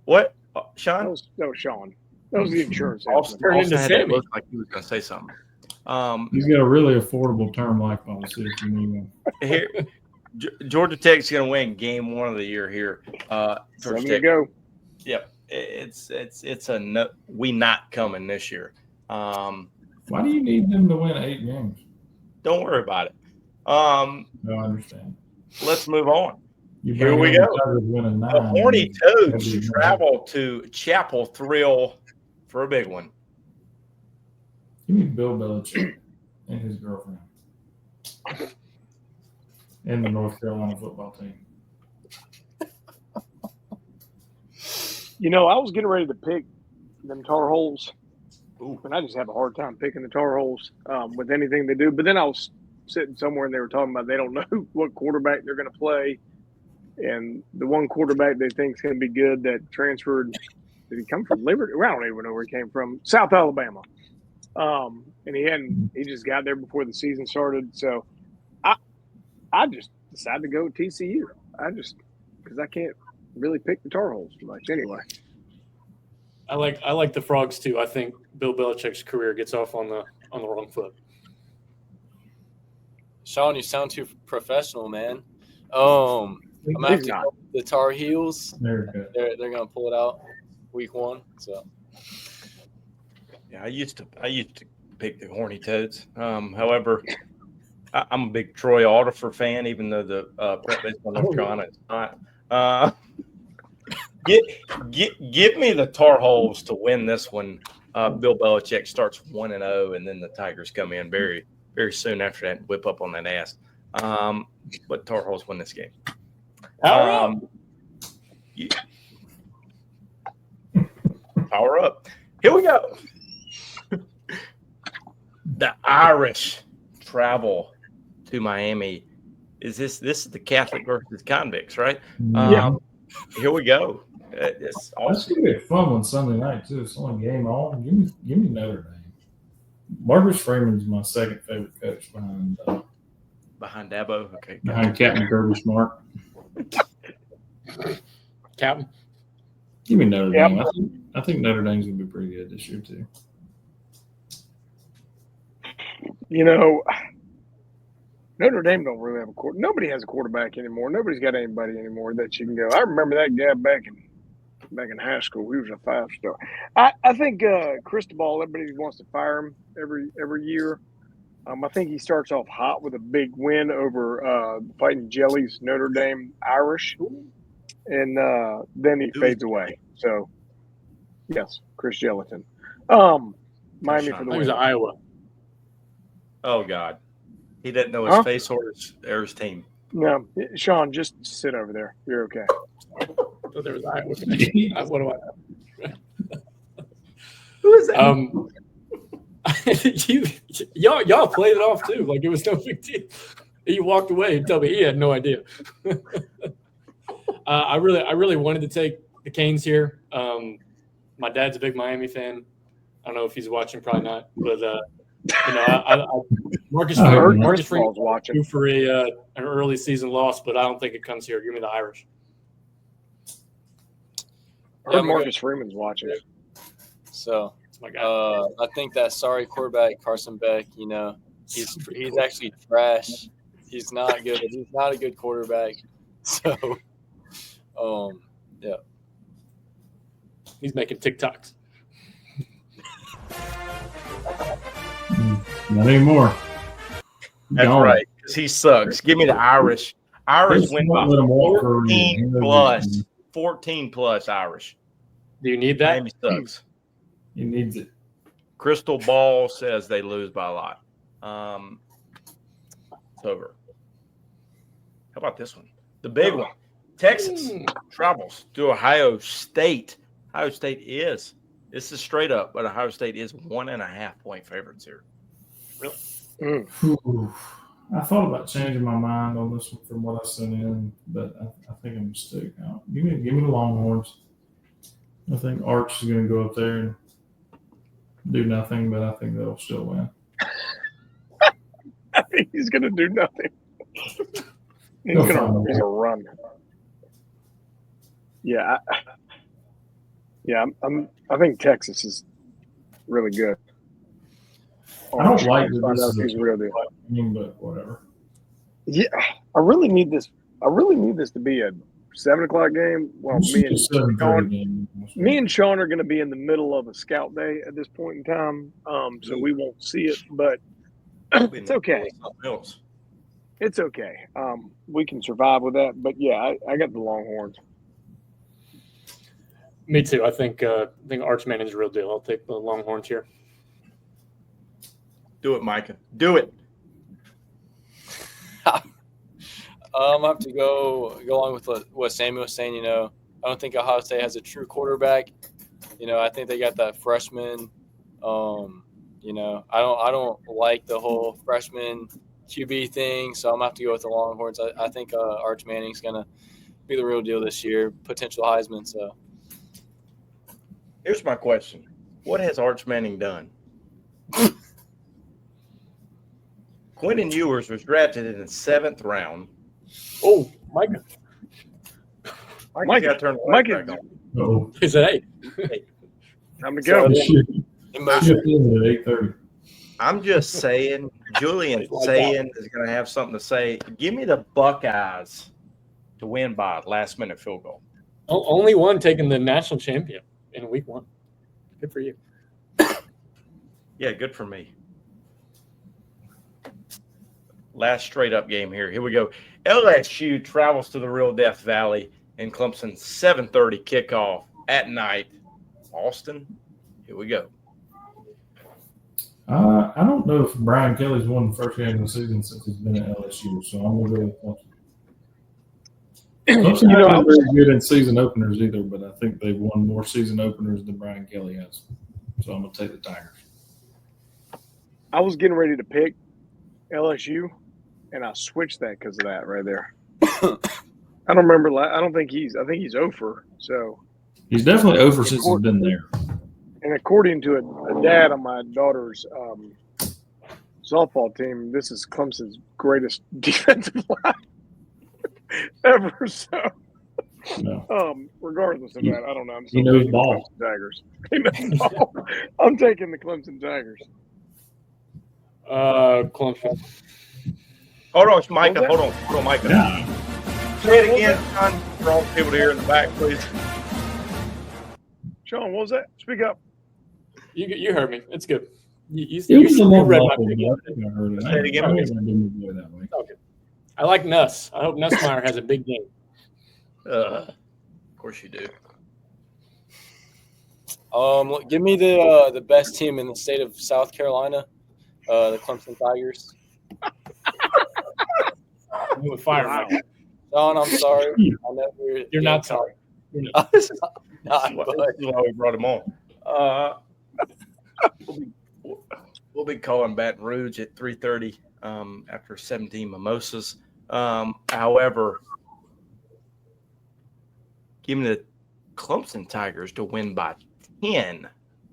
What, That Sean? was Sean. That was the insurance. Austin, Turned Austin into had that Sammy. look like he was going to say something. He's got a really affordable term life policy if you need one. Here, Georgia Tech's going to win game 1 of the year here. Georgia 7 to Tech. go. Yep, it's a no, we not coming this year. Why do you need them to win 8 games? Don't worry about it. No, I understand. Let's move on. You Here bring we in the go. Tigers winning 9. The Horny Toads That'd be travel to Chapel Thrill for a big one. Give me Bill Belichick and his girlfriend and the North Carolina football team. You know, I was getting ready to pick them Tar Heels, Ooh. and I just have a hard time picking the Tar Heels with anything they do. But then I was sitting somewhere and they were talking about they don't know what quarterback they're going to play, and the one quarterback they think is going to be good that transferred. Did he come from Liberty? Well, I don't even know where he came from. South Alabama. And he just got there before the season started. So I just decided to go with TCU. Because I can't really pick the Tar Heels much anyway. I like the Frogs too. I think Bill Belichick's career gets off on the wrong foot. Sean, you sound too professional, man. I'm gonna have He's to not. go with the Tar Heels. There we go. They're gonna pull it out week 1. So Yeah, I used to pick the Horny Toads. However, I'm a big Troy Alderfer fan, even though the Prep Baseball North Carolina is not. Give me the Tar Heels to win this one. Bill Belichick starts 1-0, and then the Tigers come in very, very soon after that and whip up on that ass. But Tar Heels win this game. Power up. Here we go. The Irish travel to Miami. This is the Catholic versus convicts, right? Yeah. Here we go. It's That's awesome. gonna be a fun one Sunday night too. It's only game on. Give me Notre Dame. Marcus Freeman's my second favorite coach Behind Dabo. Okay. behind Captain Kirby Smart. Captain. Give me Notre Yep. Dame. I think Notre Dame's gonna be pretty good this year too. You know, Notre Dame don't really have a quarterback. Nobody has a quarterback anymore. Nobody's got anybody anymore that you can go. I remember that guy back in high school. He was a 5-star. I think Cristobal, everybody wants to fire him every year. I think he starts off hot with a big win over Fighting Jelly's Notre Dame Irish, and then he fades away. So, yes, Chris Gelatin. Miami for the He was win. at Iowa. Oh God, he doesn't know his face or his team. No, Sean, just sit over there. You're okay. So there was Iowa. What do I know? Who is that? Y'all played it off too, like it was no big deal. He walked away and told me he had no idea. I really wanted to take the Canes here. My dad's a big Miami fan. I don't know if he's watching, probably not. But Marcus Freeman watching due for an early season loss, but I don't think it comes here. Give me the Irish. I heard Marcus Freeman's watching. So my guy. I think that sorry quarterback Carson Beck, he's actually trash. He's not good. He's not a good quarterback. So, yeah. He's making TikToks. Not anymore. That's right, because he sucks. Give me the Irish. Irish win by 14 plus Irish. Do you need that? Miami sucks. He needs it. Crystal Ball says they lose by a lot. It's over. How about this one? The big one. Texas travels to Ohio State. Ohio State is. This is straight up, but Ohio State is 1.5 point favorites here. Really? Ooh. I thought about changing my mind on this one from what I sent in, but I think I'm going to stick out. Give me the Longhorns. I think Arch is going to go up there and do nothing, but I think they'll still win. I think he's going to do nothing. He's going to run. Yeah, I think Texas is really good. I don't like that this this is a real deal. Game, but whatever. Yeah, I really need this. I really need this to be a 7:00 game. Well, me and Sean are going to be in the middle of a scout day at this point in time, so we won't see it. But it's okay. It's okay. We can survive with that. But yeah, I got the Longhorns. Me too. I think Archman is a real deal. I'll take the Longhorns here. Do it, Micah. Do it. I have to go along with what Sammy was saying. I don't think Ohio State has a true quarterback. I think they got that freshman. I don't like the whole freshman QB thing, so I'm gonna have to go with the Longhorns. I think Arch Manning's gonna be the real deal this year, potential Heisman. So here's my question: what has Arch Manning done? Quentin Ewers was drafted in the 7th round. Oh, Micah. Micah got turned Micah. back on. He said, hey. I'm going to So, go. Emotion. Shift in at 8:30. I'm just saying, Julian saying is going to have something to say. Give me the Buckeyes to win by a last-minute field goal. Only one taking the national champion in week 1. Good for you. Yeah, good for me. Last straight-up game here. Here we go. LSU travels to the real Death Valley in Clemson, 7:30 kickoff at night. Austin, here we go. I don't know if Brian Kelly's won the first game of the season since he's been at LSU, so I'm going to go with Clemson. Clemson You know, hasn't been very good in season openers either, but I think they've won more season openers than Brian Kelly has. So I'm going to take the Tigers. I was getting ready to pick LSU, and I switched that because of that right there. I don't remember. I think he's over. So He's definitely over since he's been there. And according to a dad on my daughter's softball team, this is Clemson's greatest defensive line ever. So, regardless of that, I don't know. I'm still taking the Clemson Tigers. He knows ball. I'm taking the Clemson Tigers. Clemson. Hold on, Micah. Hold on, Micah. Yeah. Say it again, Sean, for all the people to hear in the back, please. Sean, what was that? Speak up. You heard me. It's good. You read my pick. pick. Say it again, please. Okay. I like Nuss. I hope Nussmeier has a big game. Of course you do. Give me the best team in the state of South Carolina, the Clemson Tigers. You would fire Wow. me. John, I'm sorry. I know You're not sorry. This is why we brought him on. We'll be calling Baton Rouge at 3:30 after 17 mimosas. However, give me the Clemson Tigers to win by 10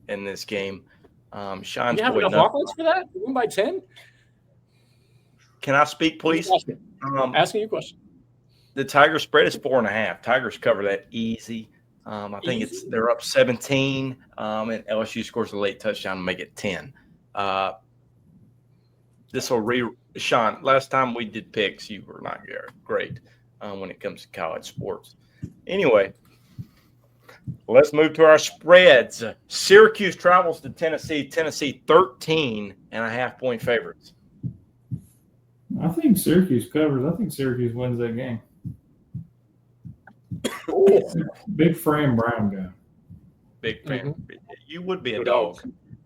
in this game. Sean's You have enough offense for that? You win by 10? Can I speak, please? Asking you a question. The Tiger spread is 4.5. Tigers cover that easy. I think they're up 17, and LSU scores a late touchdown to make it 10. Sean, last time we did picks, you were not great when it comes to college sports. Anyway, let's move to our spreads. Syracuse travels to Tennessee. Tennessee 13.5-point favorites. I think Syracuse covers. I think Syracuse wins that game. Big Fran Brown guy. Big fan. Mm-hmm. You would be a dog.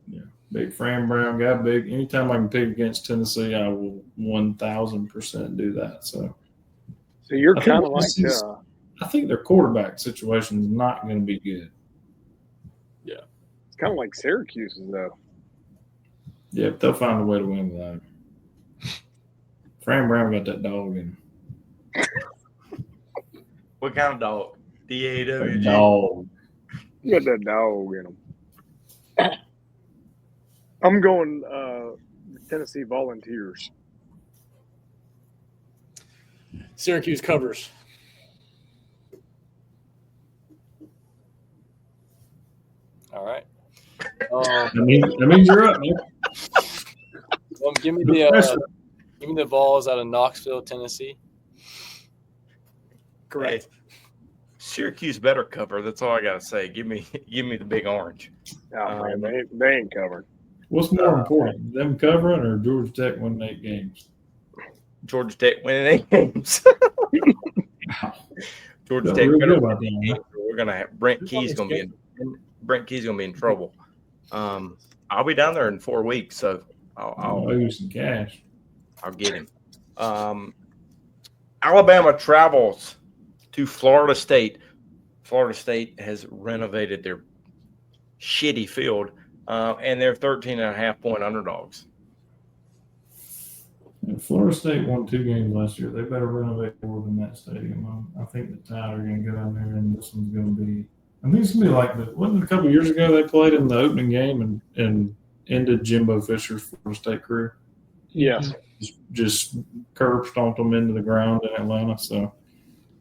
Yeah, big Fran Brown guy. Big. Anytime I can pick against Tennessee, I will 1,000% do that. So you're kind of like. I think their quarterback situation is not going to be good. Yeah, it's kind of like Syracuse's though. Yeah, but they'll find a way to win without him. Fran Brown got that dog in him. What kind of dog? D-A-W-G? Dog. You got that dog in him. I'm going Tennessee Volunteers. Syracuse covers. All right. That means you're up, man. Give me the Vols out of Knoxville, Tennessee. Correct. Hey, Syracuse better cover. That's all I gotta say. Give me the big orange. Oh man, they ain't covered. What's more important, them covering or Georgia Tech winning 8 games? Georgia Tech winning 8 games. Georgia Tech better win 8 games. We're gonna have Brent Key's gonna be in trouble. I'll be down there in 4 weeks, so I'll owe you some cash. I'll get him. Alabama travels to Florida State. Florida State has renovated their shitty field, and they're 13.5-point underdogs. And Florida State won 2 games last year. They better renovate more than that stadium. I think the Tide are going to go down there, and this one's going to be. I think it's going to be like wasn't it a couple years ago they played in the opening game and ended Jimbo Fisher's Florida State career. Yes. Just curb stomped them into the ground in Atlanta. So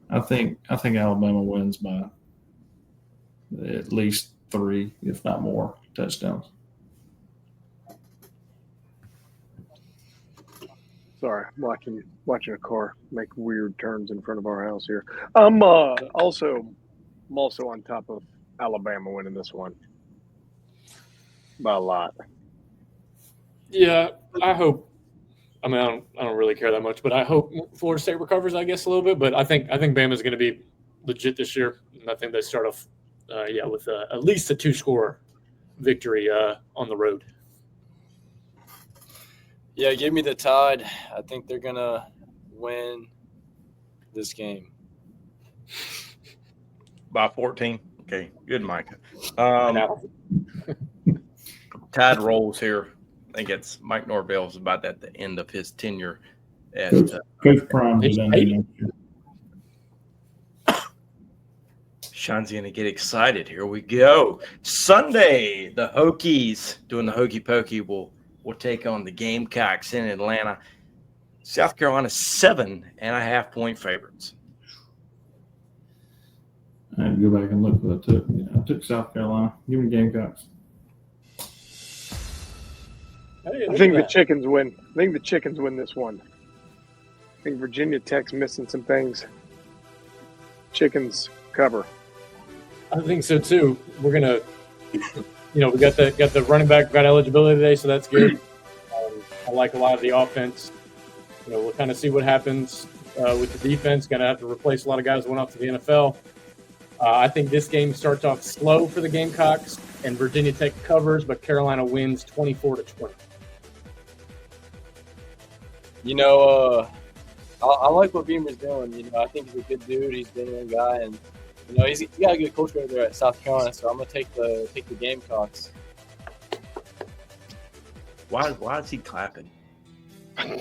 I think Alabama wins by at least 3, if not more, touchdowns. Sorry, watching a car make weird turns in front of our house here. I'm also on top of Alabama winning this one by a lot. Yeah, I hope. I mean, I don't really care that much, but I hope Florida State recovers, I guess, a little bit. But I think Bama's going to be legit this year, and I think they start off, with at least a 2-score victory on the road. Yeah, give me the Tide. I think they're gonna win this game By 14. Okay, good, Micah. Now, Tide rolls here. I think it's Mike Norvell's about at the end of his tenure at Coach Prime is done here next year. Sean's going to get excited. Here we go. Sunday, the Hokies doing the hokey pokey will take on the Gamecocks in Atlanta. South Carolina 7.5-point favorites. I had to go back and look what I took. Yeah, I took South Carolina. Give me Gamecocks. I think the Chickens win. I think the Chickens win this one. I think Virginia Tech's missing some things. Chickens cover. I think so too. We're gonna, we got the running back got eligibility today, so that's good. I like a lot of the offense. We'll kind of see what happens with the defense. Going to have to replace a lot of guys who went off to the NFL. I think this game starts off slow for the Gamecocks, and Virginia Tech covers, but Carolina wins 24-20. I like what Beamer's doing. I think he's a good dude. He's been a young guy, and he's got a good coach over there at South Carolina. So I'm gonna take the Gamecocks. Why is he clapping? There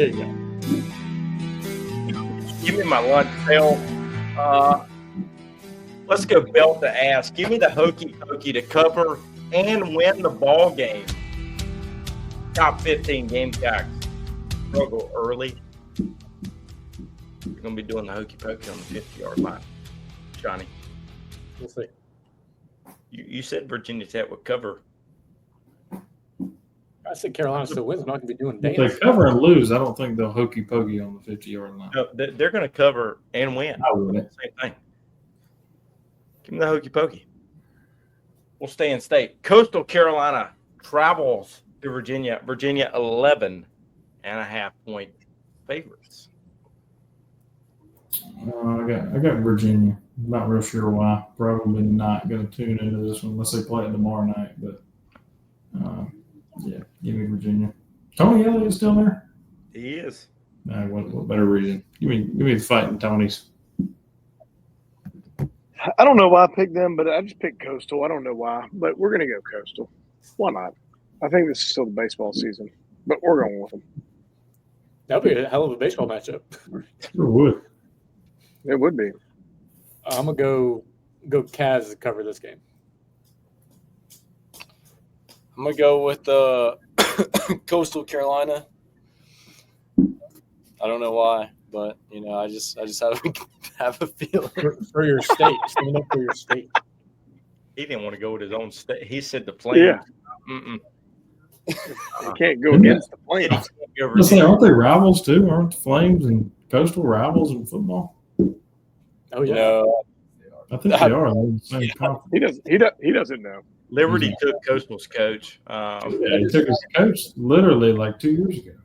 you go. Give me my lunch, Bill. Let's go belt to ass. Give me the hokey pokey to cover and win the ball game. Top 15 Gamecocks struggle early. You're going to be doing the hokey pokey on the 50-yard line. Johnny. We'll see. You said Virginia Tech would cover. I said Carolina still wins. I'm not going to be doing If dance. they cover and lose, I don't think they'll hokey pokey on the 50-yard line. No, they're going to cover and win. I wouldn't. Same thing. Give me the hokey pokey. We'll stay in state. Coastal Carolina travels to Virginia. Virginia 11.5-point favorites. I got Virginia. Not real sure why. Probably not going to tune into this one unless they play it tomorrow night. But give me Virginia. Tony Elliott's still there? He is. What better reason? Give me the fighting Tonys. I don't know why I picked them, but I just picked Coastal. I don't know why, but we're going to go Coastal. Why not? I think this is still the baseball season, but we're going with them. That would be a hell of a baseball matchup. Sure would. It would be. I'm going to go Cavs to cover this game. I'm gonna go with Coastal Carolina. I don't know why, but I just have a feeling For your state, stand up for your state. He didn't want to go with his own state. He said the Flames. Yeah. You can't go against the Flames. Aren't they rivals too? Aren't the Flames and Coastal rivals in football? Oh yeah. No, I think they are. They're in the same conference. He doesn't know. Liberty took Coastal's coach. He took his coach literally like 2 years ago.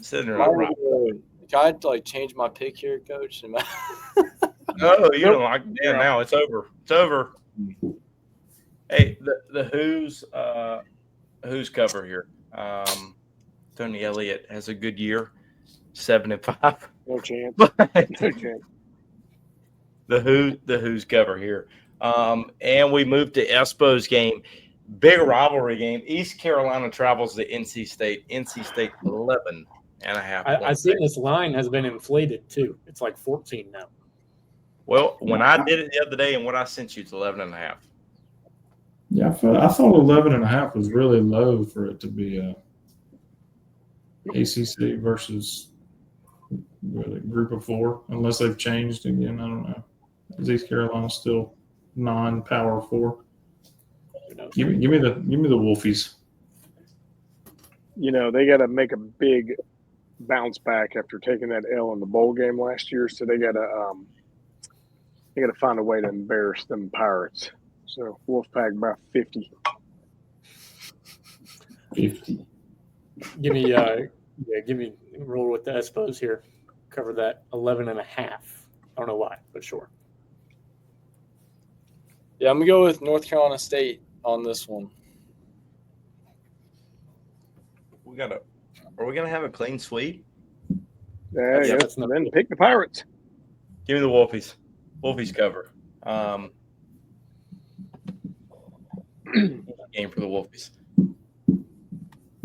Sitting there on can I change my pick here, Coach? No, you don't like it. Yeah, now it's over. It's over. Hey, the Who's cover here. Tony Elliott has a good year, 7-5. No chance. But No chance. the Who's cover here. And we move to Espo's game. Big rivalry game. East Carolina travels to NC State. NC State 11.5. I see this line has been inflated too. It's like 14 now. Well, when I did it the other day and what I sent you, it's 11.5. Yeah, I thought 11.5 was really low for it to be a ACC versus Really, group of 4, unless they've changed again. I don't know. Is East Carolina still non-power 4? Who knows? Give me the Wolfies. You know, they got to make a big bounce back after taking that L in the bowl game last year. So they got to find a way to embarrass them Pirates. So Wolfpack by 50. 50. Give me roll with the Espos here. Cover that 11.5. I don't know why, but sure. Yeah, I'm gonna go with North Carolina State on this one. Are we gonna have a clean sweep? Yeah, Yeah, yeah. that's not Then good. pick the Pirates. Give me the Wolfies. Wolfies cover. Game for the Wolfies.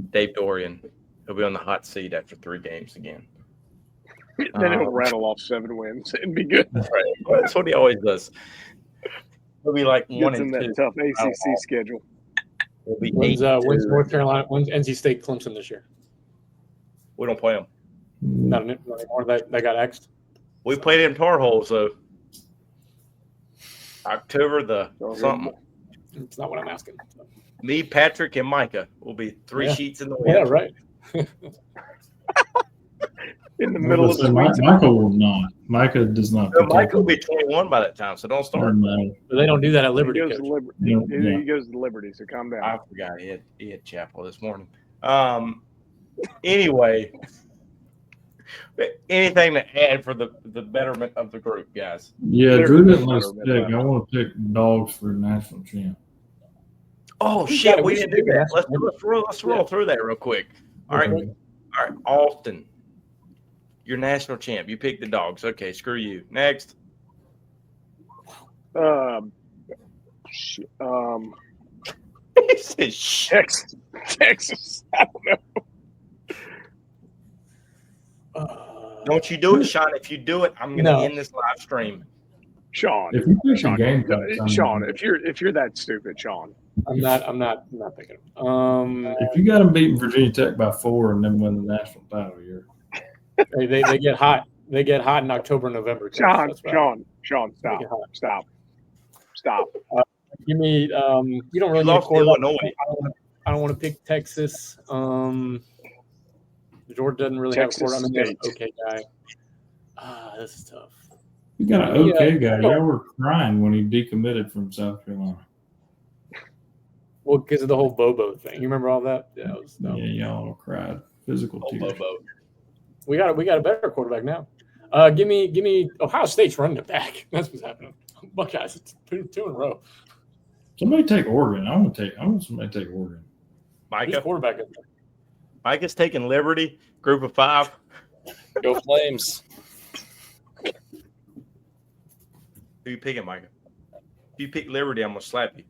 Dave Dorian. He'll be on the hot seat after 3 games again. Then he'll rattle off 7 wins and be good. That's right. Well, that's what he always does. He'll be like 1 Gets in and 2. that tough ACC schedule. He'll be When's 8 and 2. North Carolina? When's NC State Clemson this year? We don't play them. Not anymore. That got axed. We played in Tar Hole, so October the something. It's not what I'm asking. Me, Patrick, and Micah will be 3 sheets in the Yeah, wind. right. In the middle of the Michael will not. Micah does not. So Micah will be 21 by that time, so don't start. No. But they don't do that at He Liberty. goes Coach. to Liberty. Yeah. He goes to Liberty, so calm down. I forgot he had chapel this morning. Anyway, anything to add for the betterment of the group, guys? Yeah, They're Drew didn't better let us than pick. I want to pick dogs for national champ. Oh We shit, got it. we We didn't should do pick a that. national Let's roll through that real quick. All right, Austin, you're national champ. You pick the dogs. Okay, screw you. Next. He He said, "Shit." Texas. I don't know. Don't you do it, Sean. If you do it, I'm going to No. end this live stream. Sean. If you pick the Sean, Gamecocks, Sean, if you're that stupid, Sean. I'm not picking them. if you got them beating Virginia Tech by 4 and then win the national title, you're They get hot. They get hot in October, November. Coach. Sean, That's right. Sean, stop. Give me. You don't really You need a lost to quarterback. Illinois. I don't want to pick Texas. Georgia doesn't really Texas have a quarterback. I mean, State. okay guy. This is tough. you got an okay guy. Y'all were crying when he decommitted from South Carolina. Well, because of the whole Bobo thing. You remember all that? Yeah, it was dumb. Yeah, y'all cried. Physical tears. Bobo. We got a better quarterback now. Give me Ohio State's running it back. That's what's happening. Buckeyes, it's 2 in a row. Somebody take Oregon. I want somebody to take Oregon. Who's Micah. quarterback is there? Micah's taking Liberty, group of 5. Go Flames. Who you picking, Micah? If you pick Liberty, I'm going to slap you.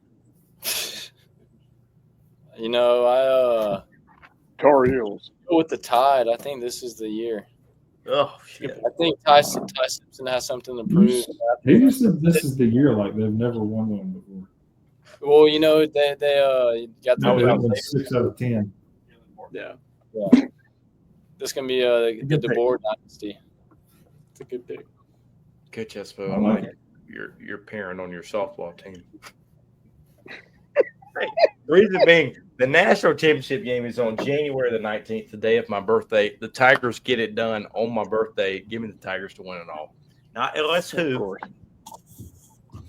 You know, Tar Heels. go with the Tide. I think this is the year. Oh, shit. I think Ty Simpson has something to prove. He said this is the year like they've never won one before. Well, you know, they got No, they the won 6 out of 10. Yeah, this can be the Good pick. DeBoer dynasty. it's a good pick. Coach Espo, I I'm like like your parent on your softball team. Hey, the reason being, the national championship game is on January the 19th, the day of my birthday. The Tigers get it done on my birthday. Give me the Tigers to win it all. Not LS Of who. course.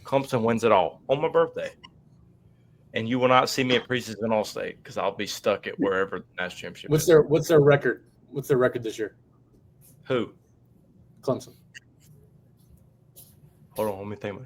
Clemson wins it all on my birthday. And you will not see me at preseason All-State because I'll be stuck at wherever the national championship What's is. their record? What's their record this year? Who? Clemson. Hold on, let me think.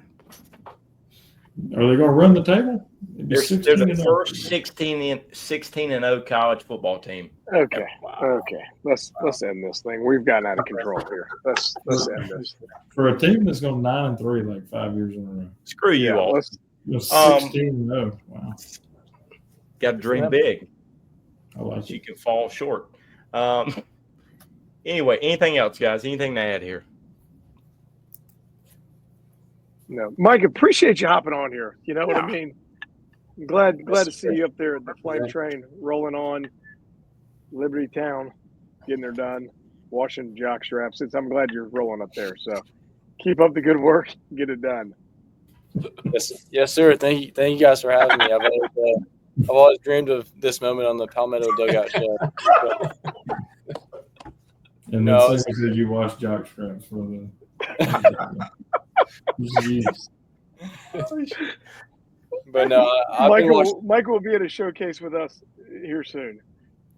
Are they going to run the table? They're the first 16-0 college football team. Okay. Wow. Okay. Let's end this thing. We've gotten out of control here. Let's end this. For a team that's gone 9-3 like 5 years in a row. Screw you Yeah, all. let's 16-0. Wow. Got to dream big. I like You it. can fall short. Anyway, anything else, guys? Anything to add here? no. Mike, appreciate you hopping on here. You know what I Yeah. mean? I'm glad to see you up there at the flame train rolling on Liberty Town, getting her done. washing jock straps. I'm glad you're rolling up there. So keep up the good work. Get it done. Yes, sir. Thank you guys for having me. I've always dreamed of this moment on the Palmetto Dugout show. And No, then Sammy said you wash jock straps for the. Jeez. But no, I've been watching. Michael will be at a showcase with us here soon.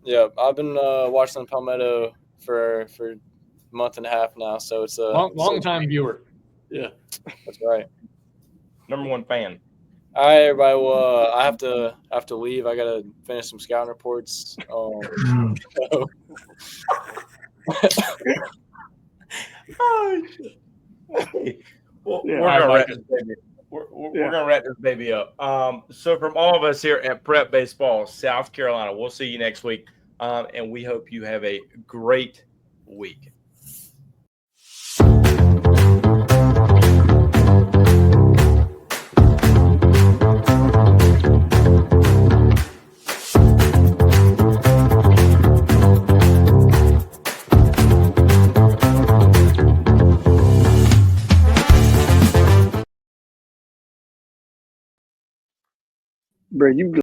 Yeah, I've been watching Palmetto for a month and a half now, so it's a long time viewer. Yeah, that's right. Number one fan. All right, everybody. Well, I have to leave. I gotta finish some scouting reports. So. Oh, shit. Well, Yeah. we're gonna wrap this baby. We're gonna wrap this baby up. So from all of us here at Prep Baseball, South Carolina, we'll see you next week, and we hope you have a great week. Bro, you